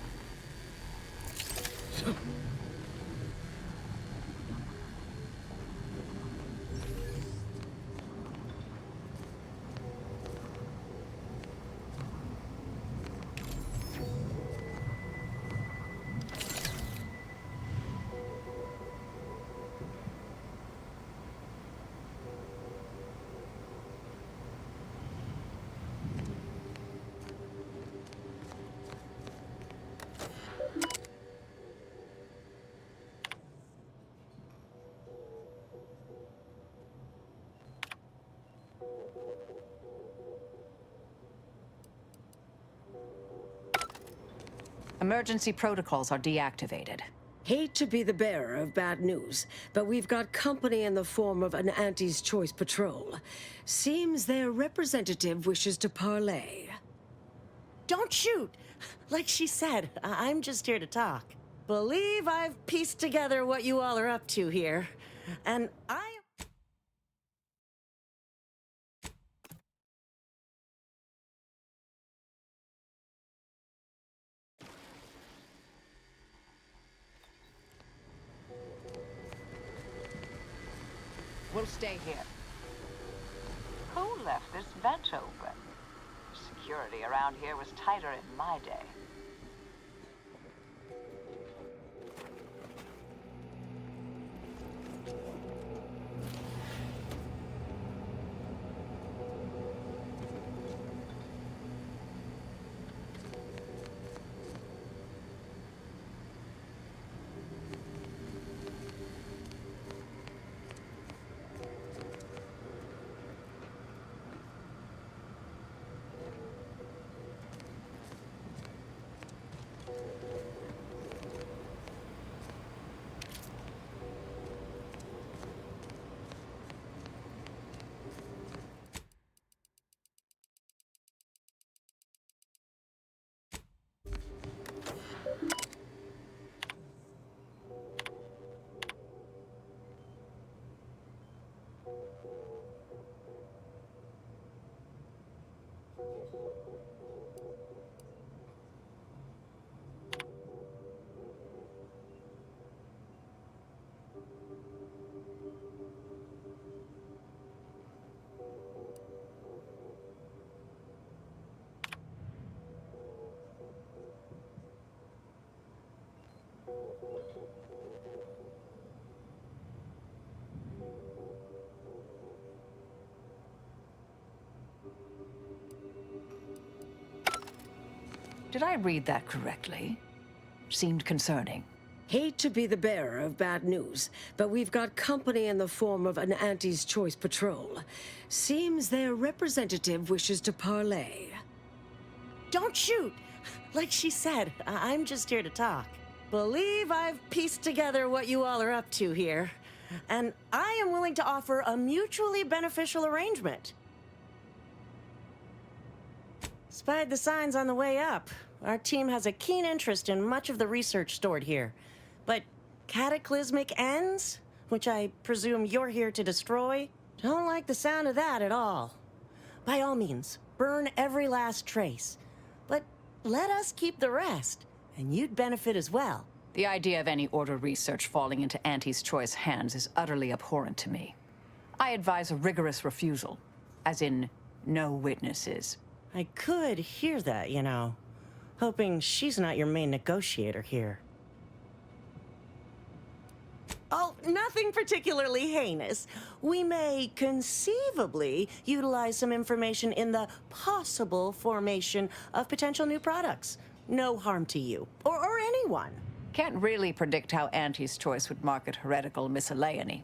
Emergency protocols are deactivated. Hate to be the bearer of bad news, but we've got company in the form of an Auntie's Choice patrol. Seems their representative wishes to parley. Don't shoot! Like she said, I'm just here to talk. Believe I've pieced together what you all are up to here. And We'll stay here. Who left this vent open? Security around here was tighter in my day. Did I read that correctly? Seemed concerning. Hate to be the bearer of bad news, but we've got company in the form of an Auntie's Choice patrol. Seems their representative wishes to parley. don't shoot! Like she said, I'm just here to talk. Believe I've pieced together what you all are up to here. And I am willing to offer a mutually beneficial arrangement. Spied the signs on the way up. Our team has a keen interest in much of the research stored here. But cataclysmic ends, which I presume you're here to destroy, don't like the sound of that at all. By all means, burn every last trace. But let us keep the rest, and you'd benefit as well. The idea of any Order research falling into Auntie's Choice hands is utterly abhorrent to me. I advise a rigorous refusal, as in no witnesses. I could hear that, you know. Hoping she's not your main negotiator here. Oh, nothing particularly heinous. We may conceivably utilize some information in the possible formation of potential new products. No harm to you, or anyone. Can't really predict how Auntie's Choice would market heretical miscellany,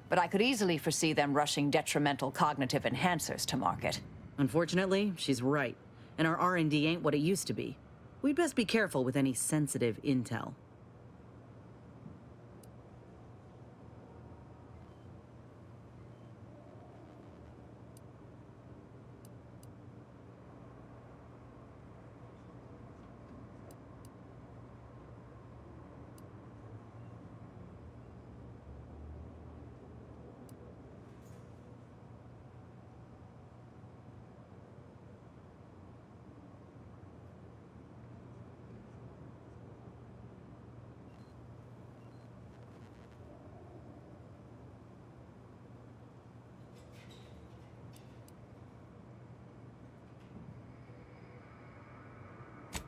but I could easily foresee them rushing detrimental cognitive enhancers to market. Unfortunately, she's right, and our R&D ain't what it used to be. We'd best be careful with any sensitive intel.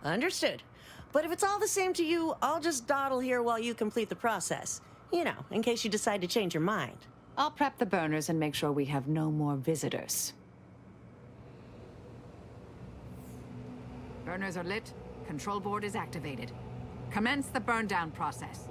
Understood. But if it's all the same to you, I'll just dawdle here while you complete the process. You know, in case you decide to change your mind. I'll prep the burners and make sure we have no more visitors. Burners are lit. Control board is activated. Commence the burn down process.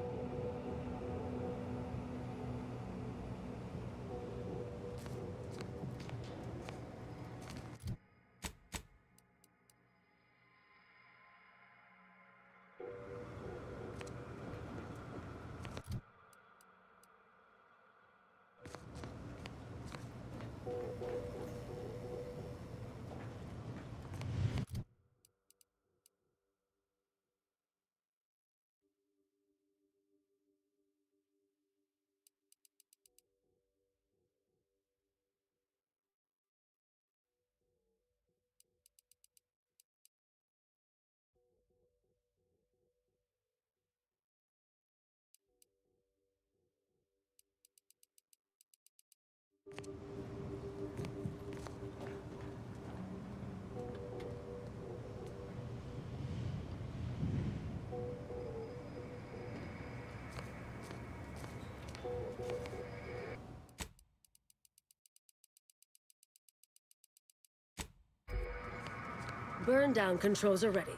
Burn down controls are ready.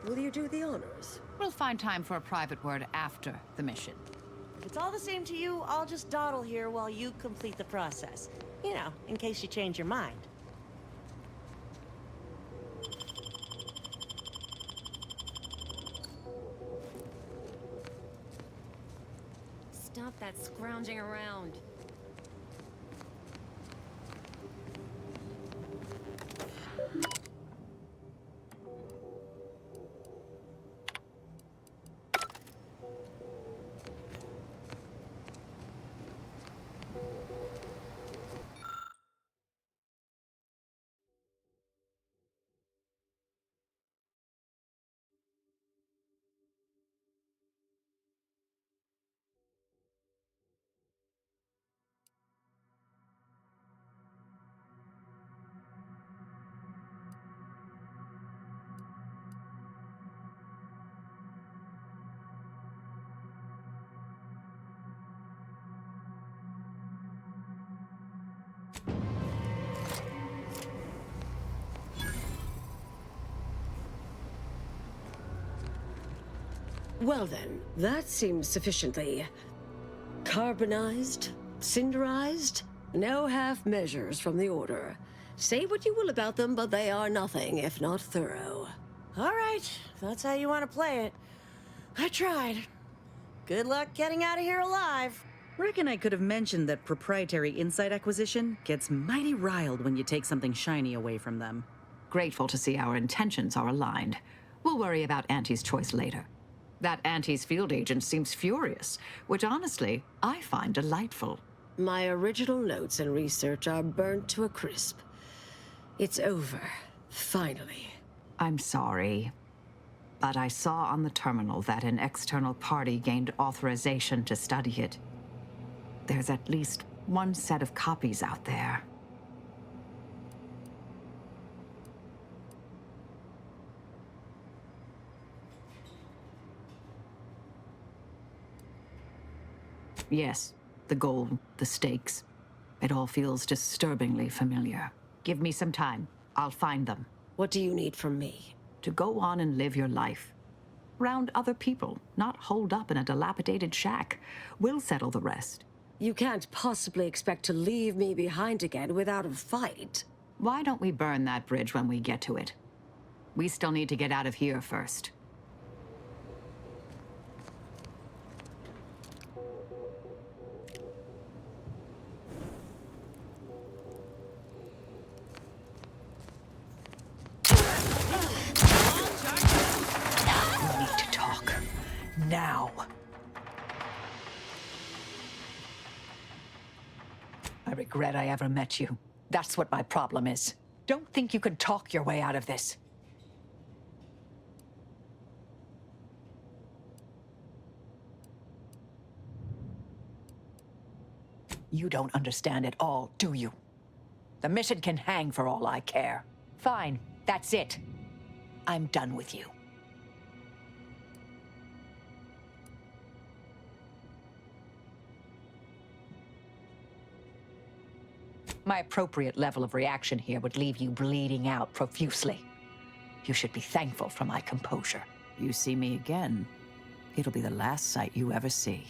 Will you do the honors? We'll find time for a private word after the mission. If it's all the same to you, I'll just dawdle here while you complete the process. You know, in case you change your mind. Stop that scrounging around. Well then, that seems sufficiently carbonized, cinderized. No half measures from the Order. Say what you will about them, but they are nothing if not thorough. All right, if that's how you want to play it. I tried. Good luck getting out of here alive. Reckon I could have mentioned that proprietary insight acquisition gets mighty riled when you take something shiny away from them. Grateful to see our intentions are aligned. We'll worry about Auntie's choice later. That Auntie's field agent seems furious, which honestly, I find delightful. My original notes and research are burnt to a crisp. It's over, finally. I'm sorry, but I saw on the terminal that an external party gained authorization to study it. There's at least one set of copies out there. Yes, the goal, the stakes. It all feels disturbingly familiar. Give me some time. I'll find them. What do you need from me? To go on and live your life. Round other people, not holed up in a dilapidated shack. We'll settle the rest. You can't possibly expect to leave me behind again without a fight. Why don't we burn that bridge when we get to it? We still need to get out of here first. Now. I regret I ever met you. That's what my problem is. Don't think you can talk your way out of this. You don't understand at all, do you? The mission can hang for all I care. Fine, that's it. I'm done with you. My appropriate level of reaction here would leave you bleeding out profusely. You should be thankful for my composure. You see me again, it'll be the last sight you ever see.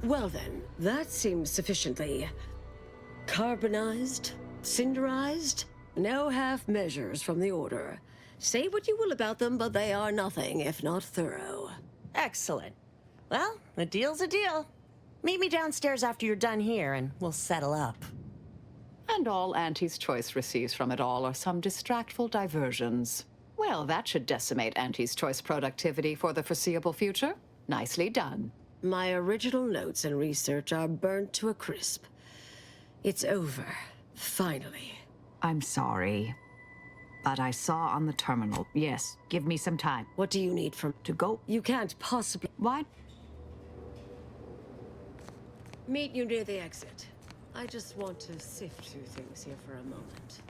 Well then, that seems sufficiently carbonized, cinderized. No half measures from the Order. Say what you will about them, but they are nothing if not thorough. Excellent. Well, a deal's a deal. Meet me downstairs after you're done here, and we'll settle up. And all Auntie's Choice receives from it all are some distractful diversions. Well, that should decimate Auntie's Choice productivity for the foreseeable future. Nicely done. My original notes and research are burnt to a crisp. It's over. Finally. I'm sorry. But I saw on the terminal. Yes, give me some time. What do you need from... To go? You can't possibly... What? Meet you near the exit. I just want to sift through things here for a moment.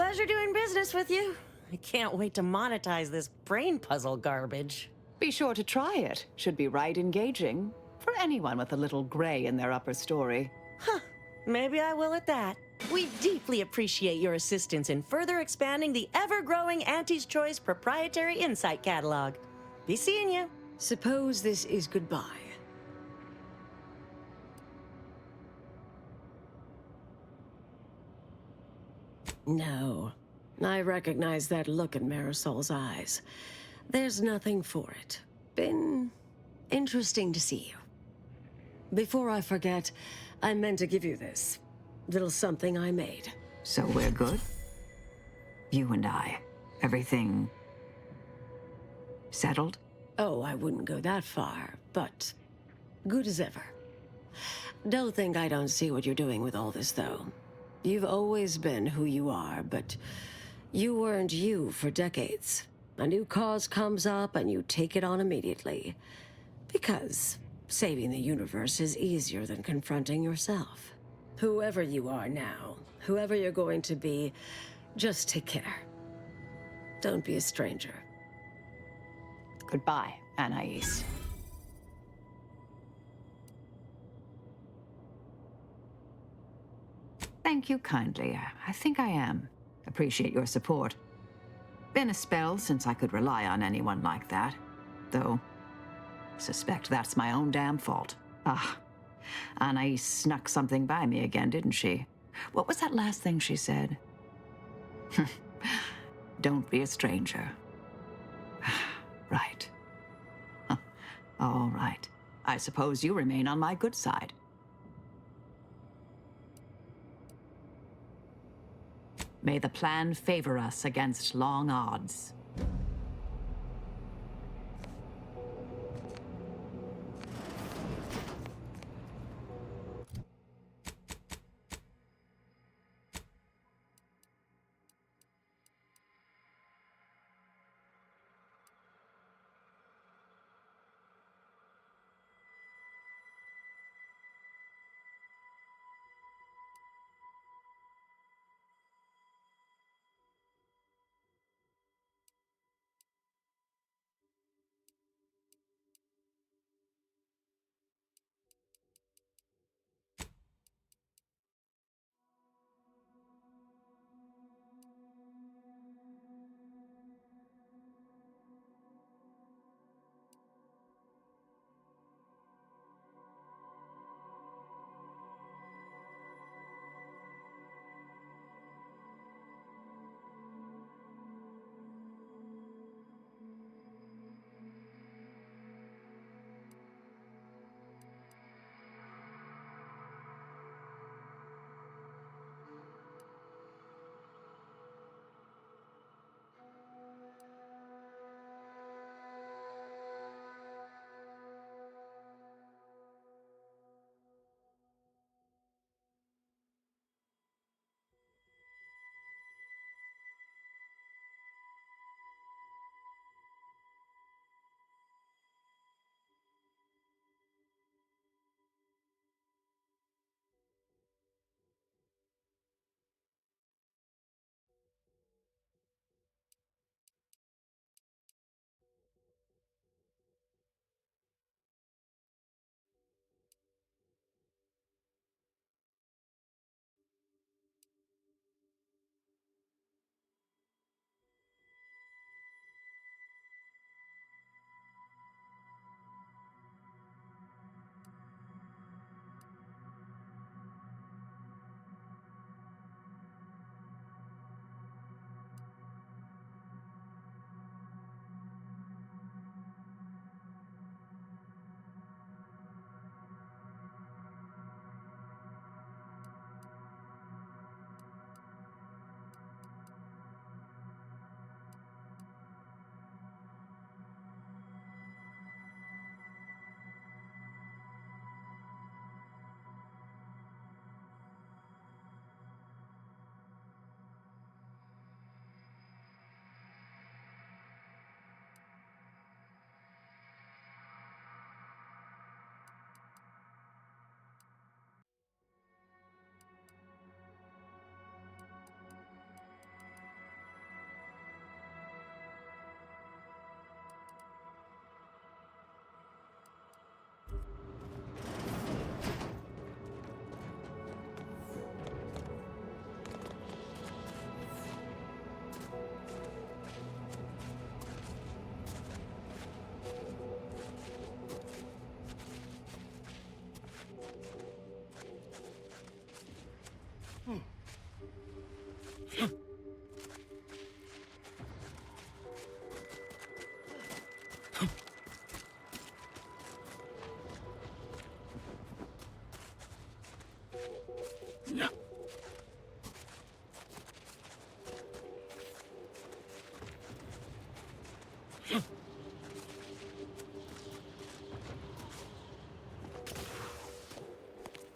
pleasure doing business with you. I can't wait to monetize this brain puzzle garbage. Be sure to try it. Should be right engaging for anyone with a little gray in their upper story. Huh. Maybe I will at that. We deeply appreciate your assistance in further expanding the ever-growing Auntie's Choice proprietary insight catalog. Be seeing you. Suppose this is goodbye. No. I recognize that look in Marisol's eyes. There's nothing for it. Been interesting to see you. Before I forget, I meant to give you this. Little something I made. So we're good? You and I. Everything... settled? Oh, I wouldn't go that far, but good as ever. Don't think I don't see what you're doing with all this, though. You've always been who you are, but you weren't you for decades. A new cause comes up and you take it on immediately. Because saving the universe is easier than confronting yourself. Whoever you are now, whoever you're going to be, just take care. Don't be a stranger. Goodbye, Anais. Thank you kindly. I think I am. Appreciate your support. Been a spell since I could rely on anyone like that. Though, suspect that's my own damn fault. Ah, Anais snuck something by me again, didn't she? What was that last thing she said? Don't be a stranger. Right. All right. I suppose you remain on my good side. May the plan favor us against long odds.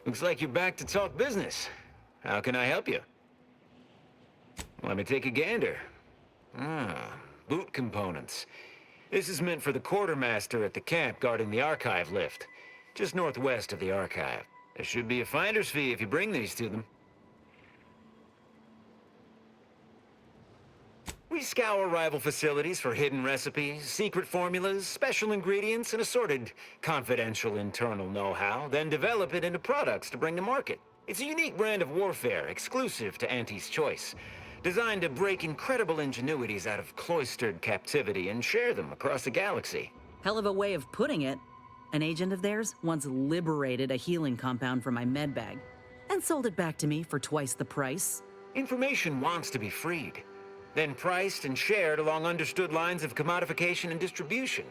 Looks like you're back to talk business. How can I help you? Let me take a gander. Boot components. This is meant for the quartermaster at the camp guarding the archive lift, just northwest of the archive. There should be a finder's fee if you bring these to them. We scour rival facilities for hidden recipes, secret formulas, special ingredients, and assorted confidential internal know-how, then develop it into products to bring to market. It's a unique brand of warfare, exclusive to Auntie's Choice, designed to break incredible ingenuities out of cloistered captivity and share them across the galaxy. Hell of a way of putting it. An agent of theirs once liberated a healing compound from my medbag and sold it back to me for twice the price. Information wants to be freed, then priced and shared along understood lines of commodification and distribution.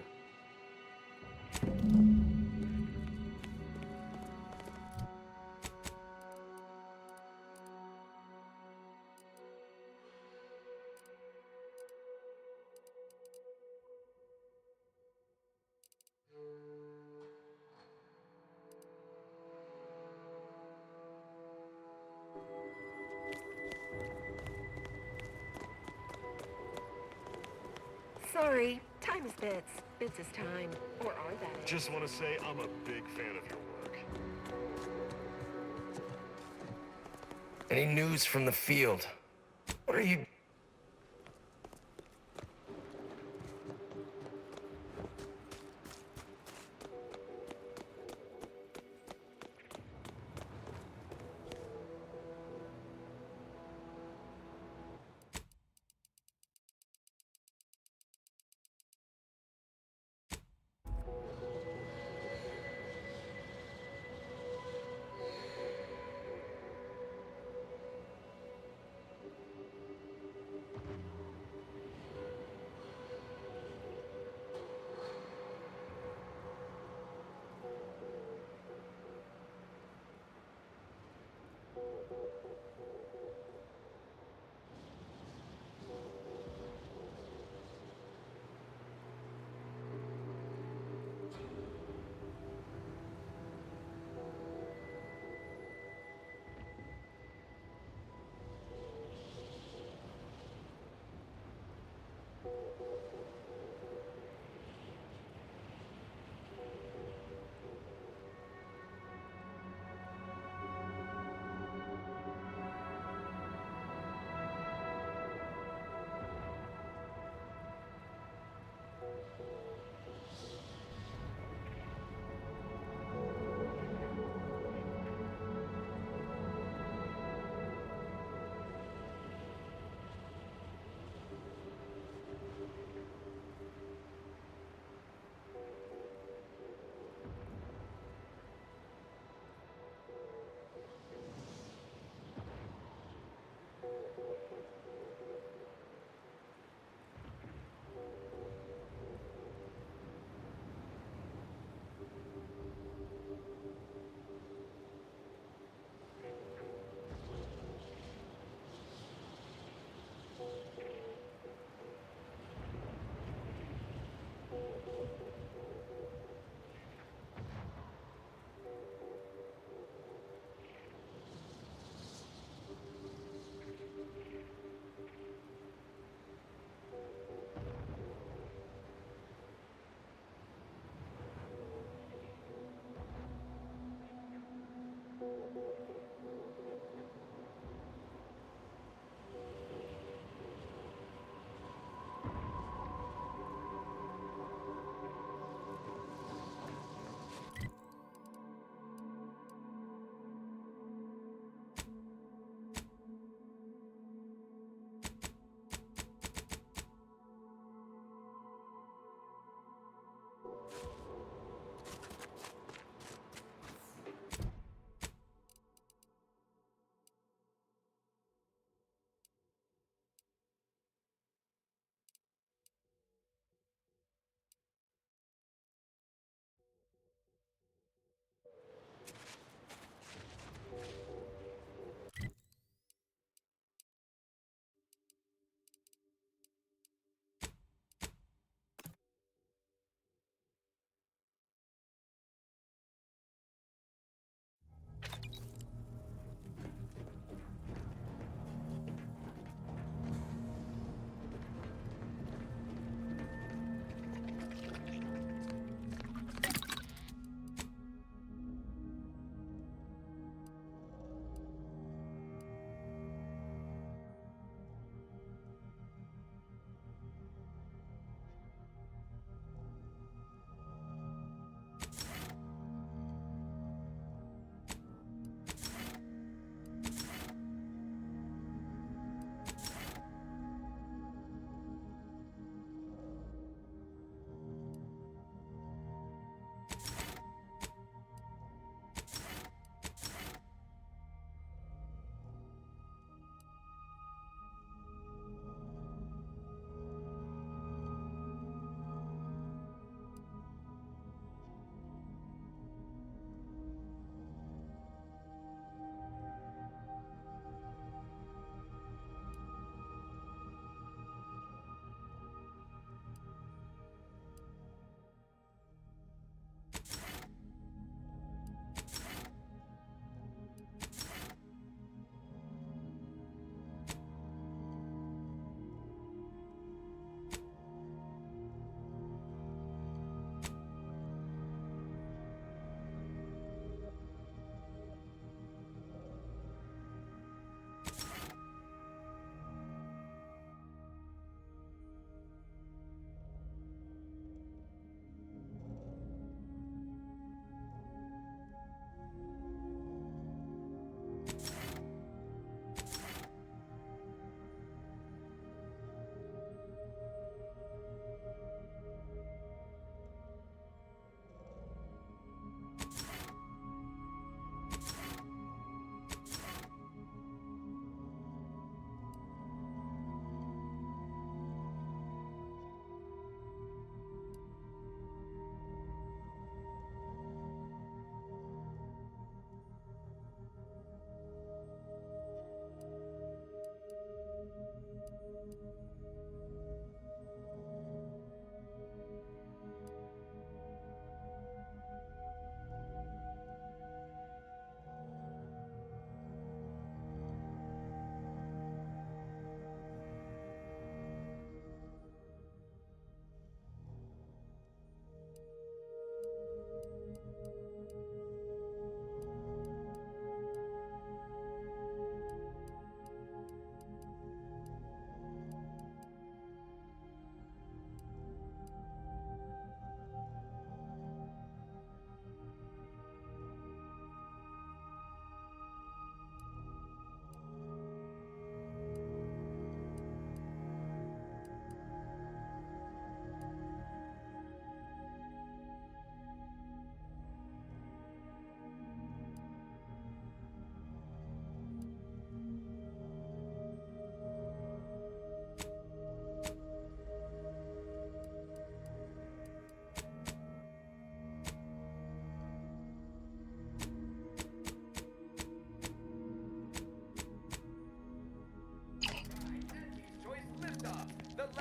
Sorry, time is bits. Bits is time. Or are that? Just want to say I'm a big fan of your work. Any news from the field? What are you...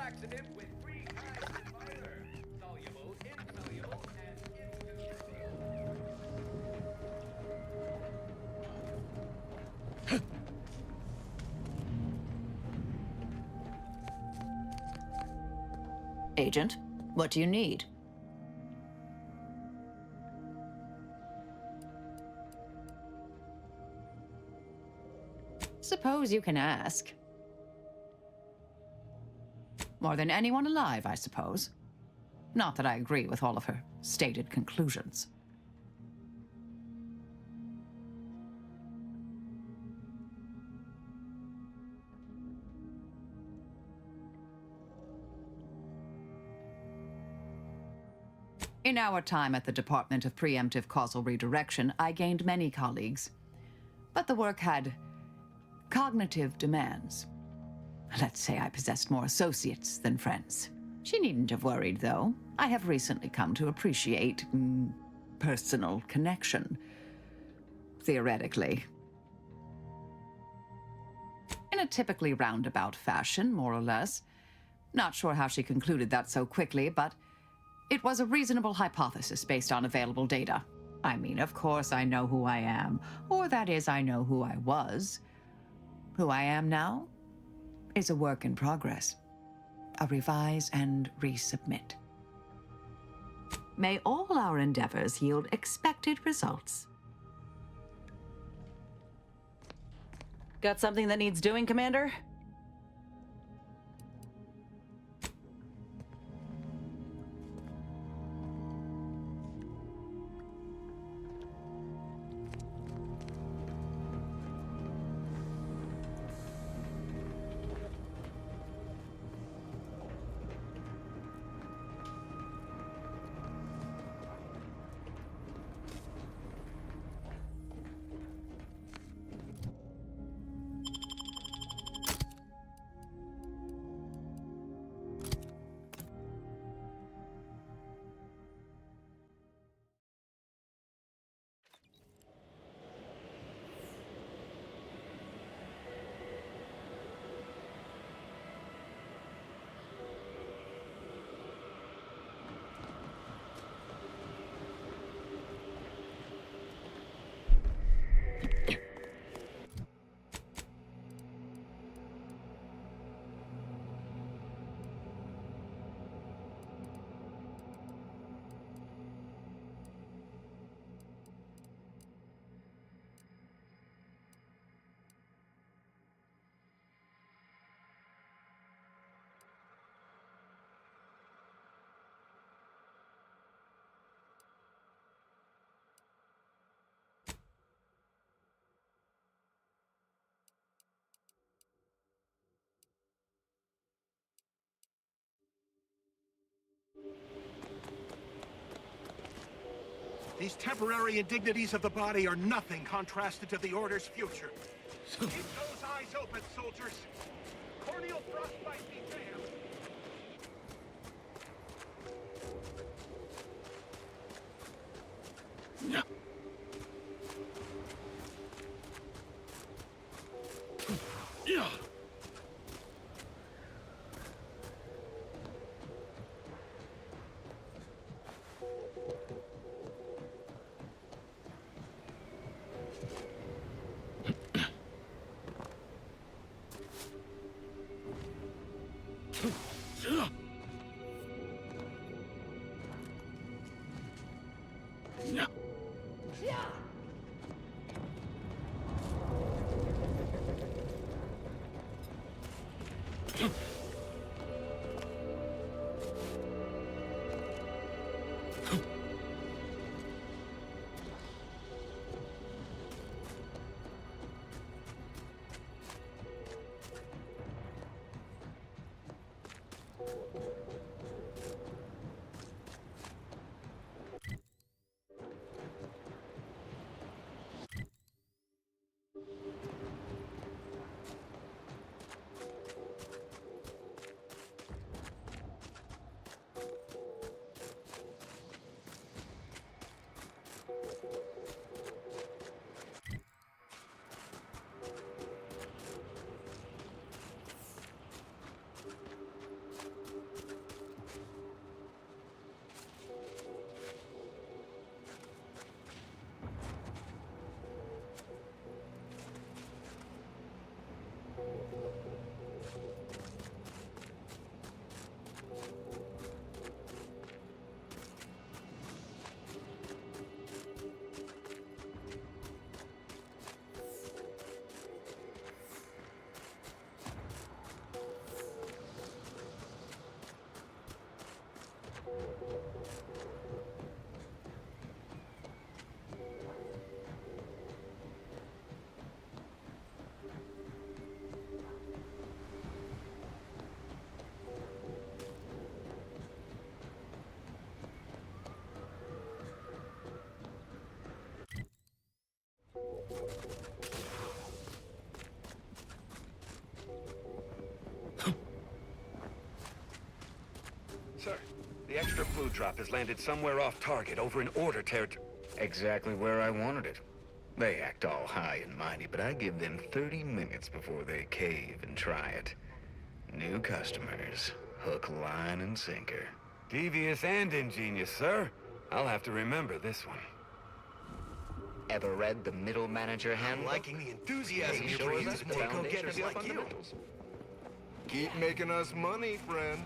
laxative with 3 times the fiber. Soluble, insoluble, and indivisible. Agent, what do you need? Suppose you can ask. More than anyone alive, I suppose. Not that I agree with all of her stated conclusions. In our time at the Department of Preemptive Causal Redirection, I gained many colleagues. But the work had cognitive demands. Let's say I possessed more associates than friends. She needn't have worried, though. I have recently come to appreciate personal connection. Theoretically. In a typically roundabout fashion, more or less. Not sure how she concluded that so quickly, but it was a reasonable hypothesis based on available data. I mean, of course I know who I am. Or that is, I know who I was. Who I am now is a work in progress. A revise and resubmit. May all our endeavors yield expected results. Got something that needs doing, Commander? These temporary indignities of the body are nothing contrasted to the Order's future. Keep those eyes open, soldiers! Corneal frostbite be damned! Yeah. Yeah. food drop has landed somewhere off target over in Order territory. Exactly where I wanted it. They act all high and mighty, but I give them 30 minutes before they cave and try it. New customers. Hook, line, and sinker. Devious and ingenious, sir. I'll have to remember this one. Ever read the Middle Manager Handbook? I'm liking the enthusiasm Hey, you're shows bringing us to the more foundation go-getters of the like you. fundamentals. Keep making us money, friend.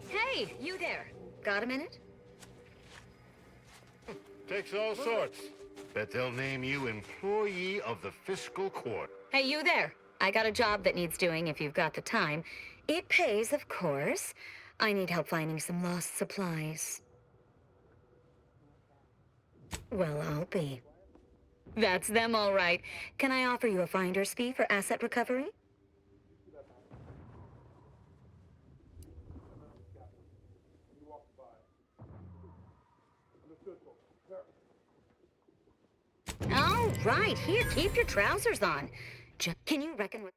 Hey, you there. Got a minute? Takes all sorts. Bet they'll name you Employee of the Fiscal Court. Hey, you there. I got a job that needs doing if you've got the time. It pays, of course. I need help finding some lost supplies. Well, I'll be. That's them, all right. Can I offer you a finder's fee for asset recovery? All right, here, keep your trousers on. Can you reckon with...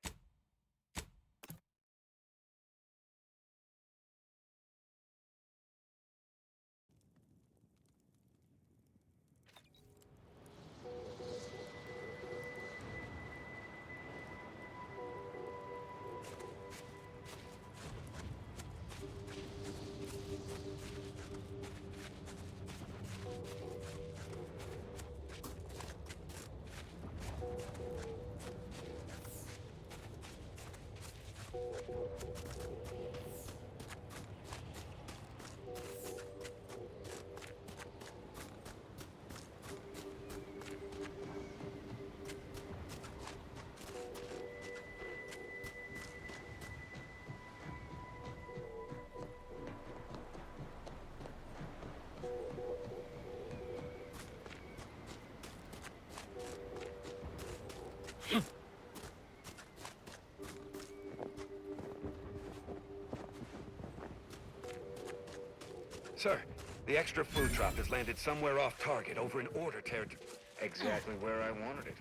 Sir, the extra food drop has landed somewhere off target over in Order territory. Exactly where I wanted it.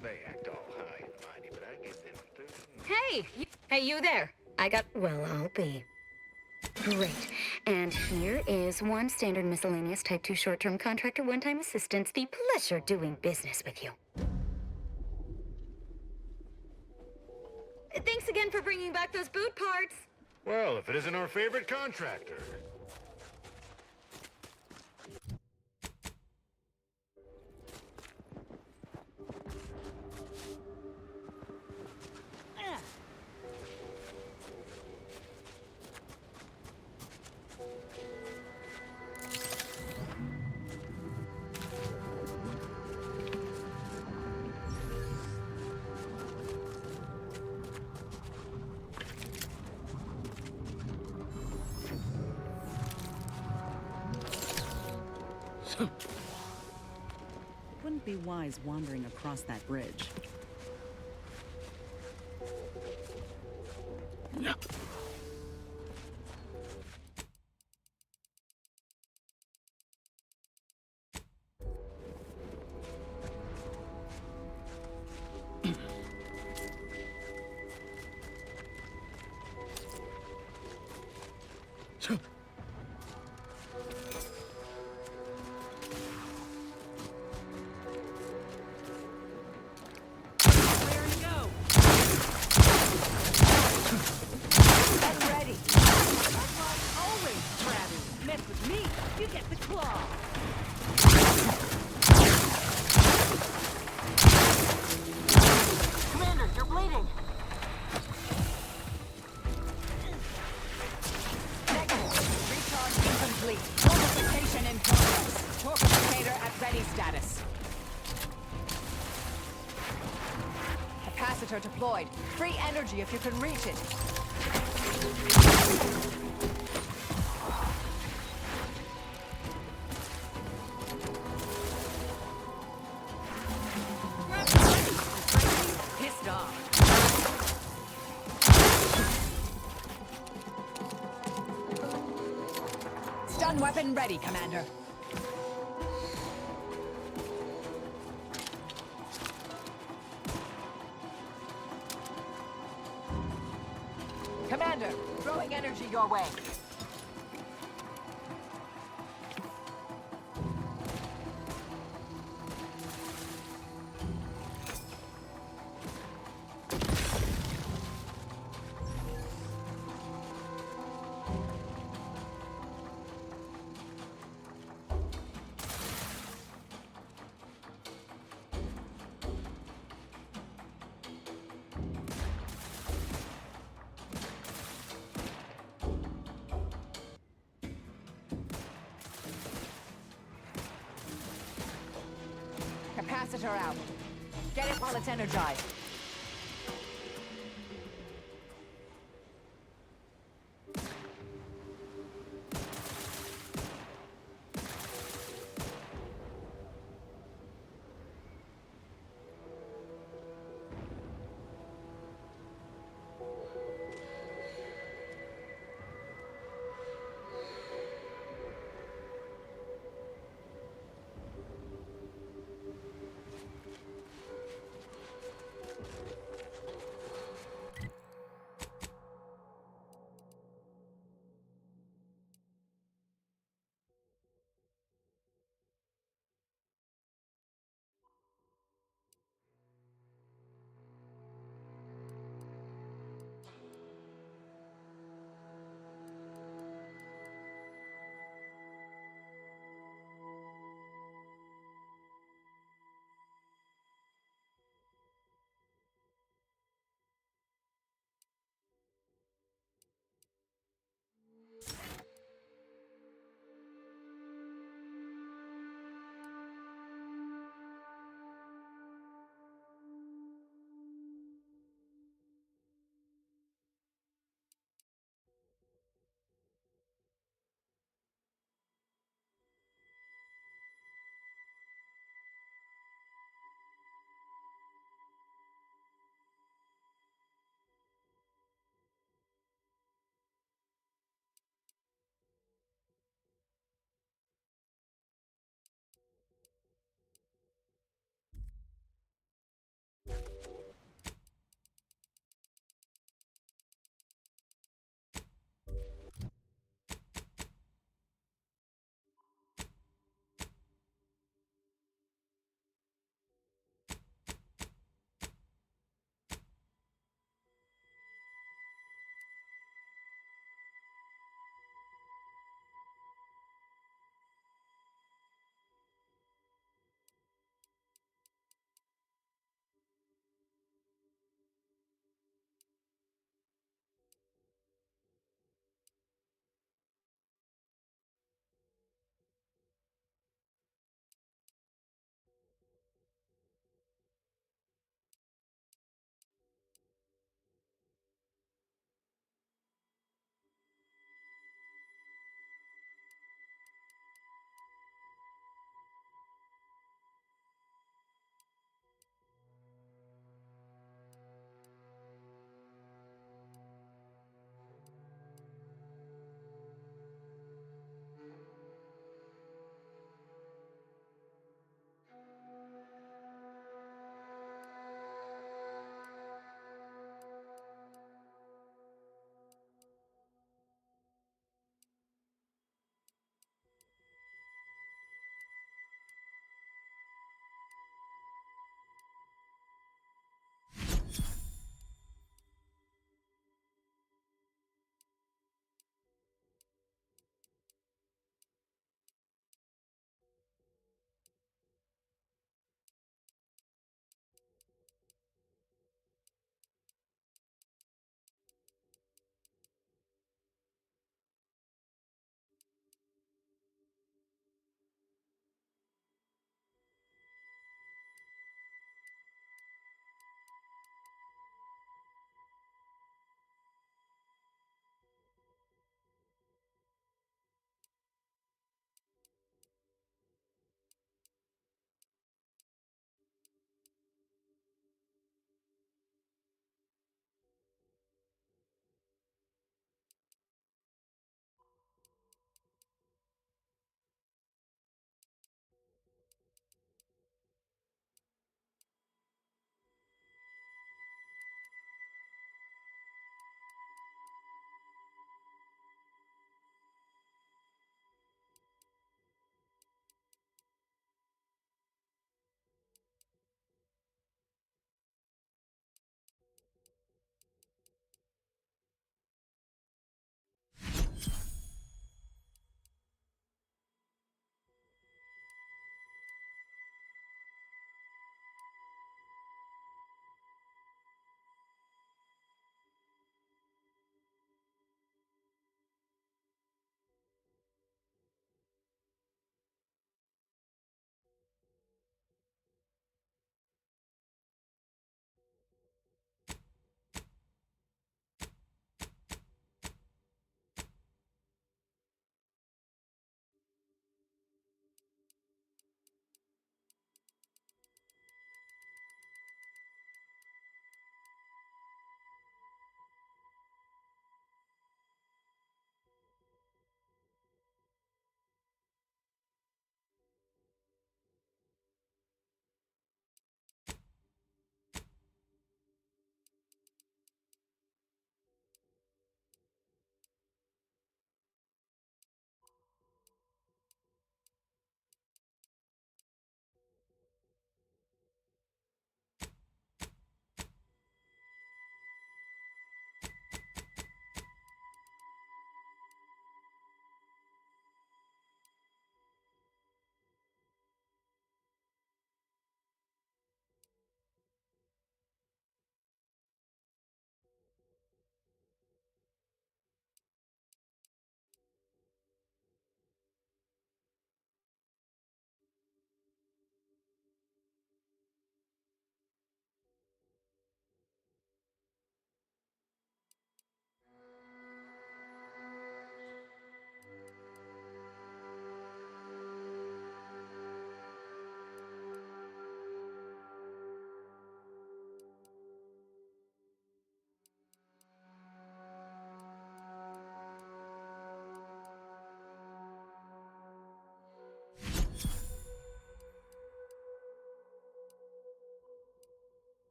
They act all high and mighty, but I give them 30 minutes. Hey, you there. I got... Well, I'll be. Great. And here is one standard miscellaneous Type 2 short-term contractor one-time assistance. The pleasure doing business with you. Thanks again for bringing back those boot parts. Well, if it isn't our favorite contractor. Wouldn't be wise wandering across that bridge. Capacitor deployed. Free energy if you can reach it. Pissed off. Stun weapon ready, Commander. headed your way. Capacitor out. Get it while it's energized.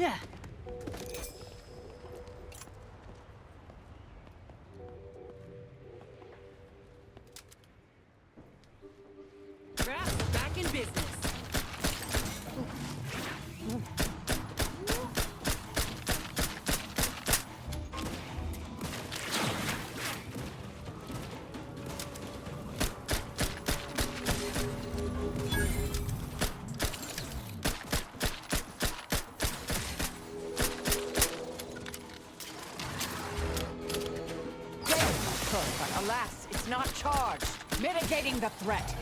Yeah. Back in business. But alas, it's not charged. Mitigating the threat.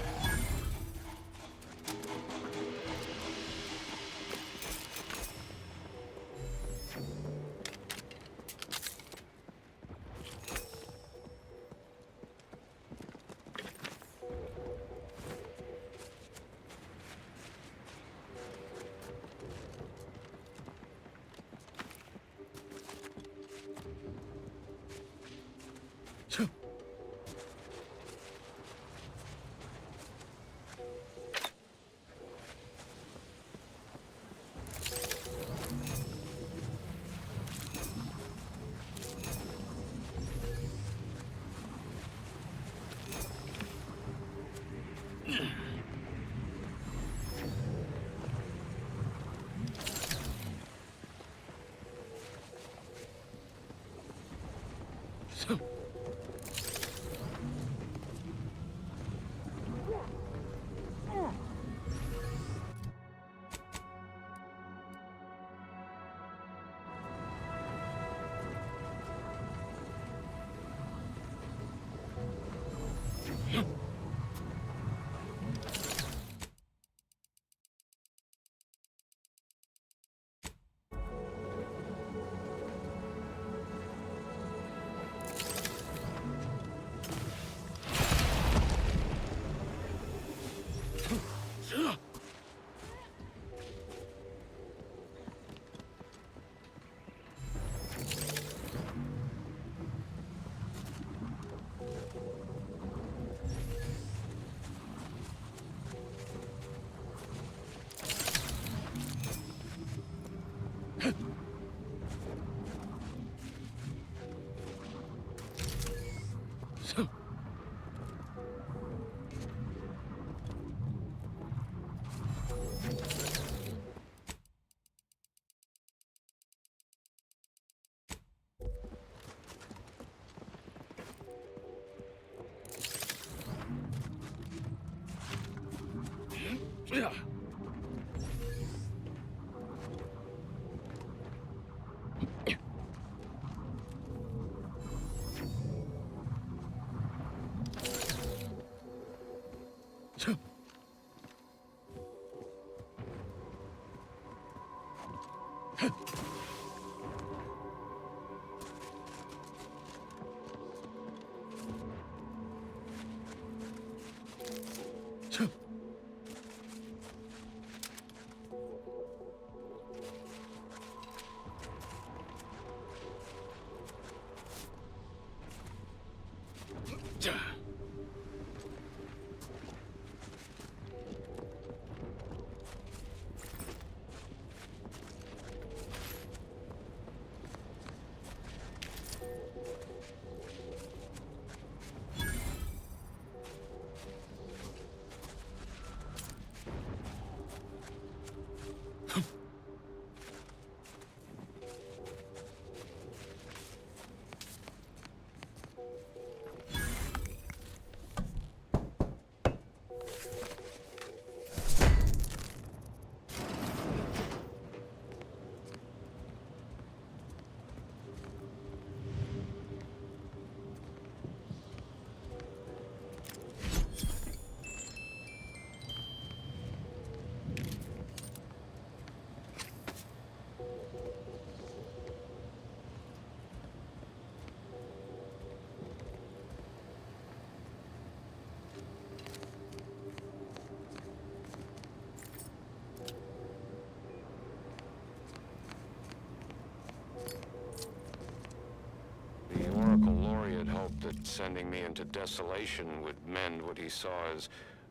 The Oracle Laureate hoped that sending me into desolation would mend what he saw as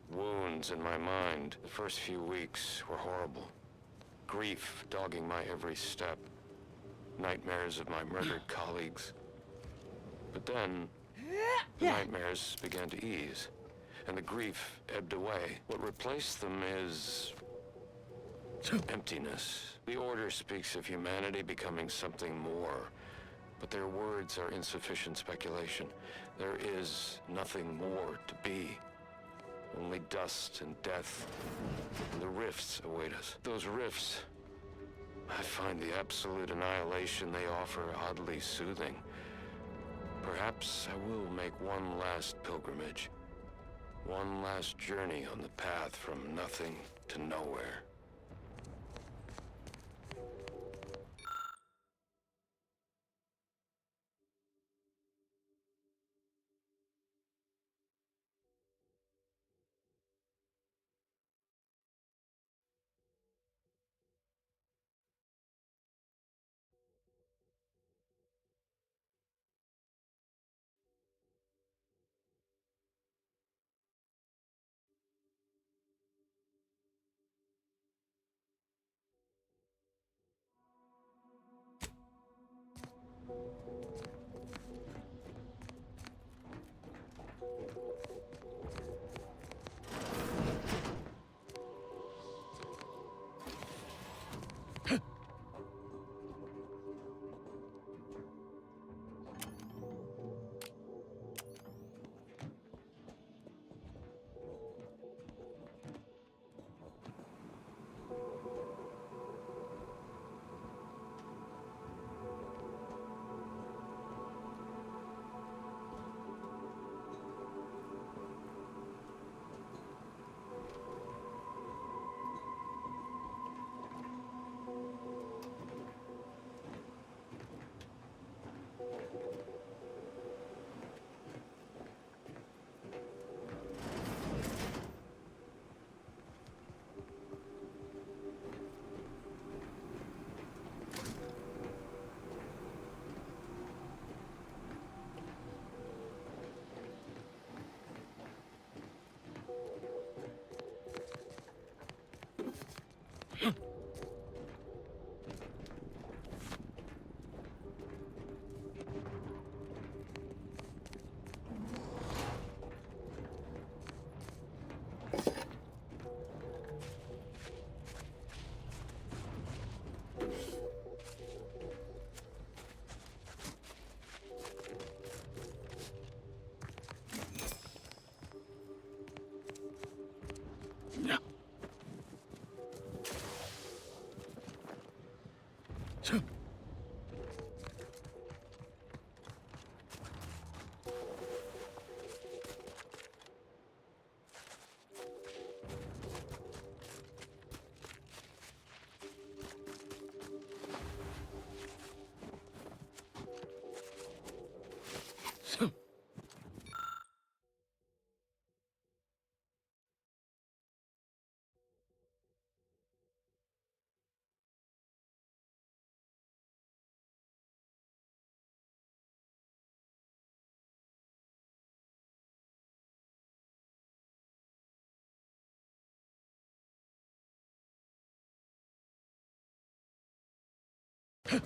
wounds in my mind. The first few weeks were horrible. grief dogging my every step. Nightmares of my murdered colleagues. But then, the nightmares began to ease, and the grief ebbed away. What replaced them is emptiness. The Order speaks of humanity becoming something more, but their words are insufficient speculation. There is nothing more to be. Only dust and death, and the rifts await us. Those rifts, I find the absolute annihilation they offer oddly soothing. Perhaps I will make one last pilgrimage. One last journey on the path from nothing to nowhere. Huh.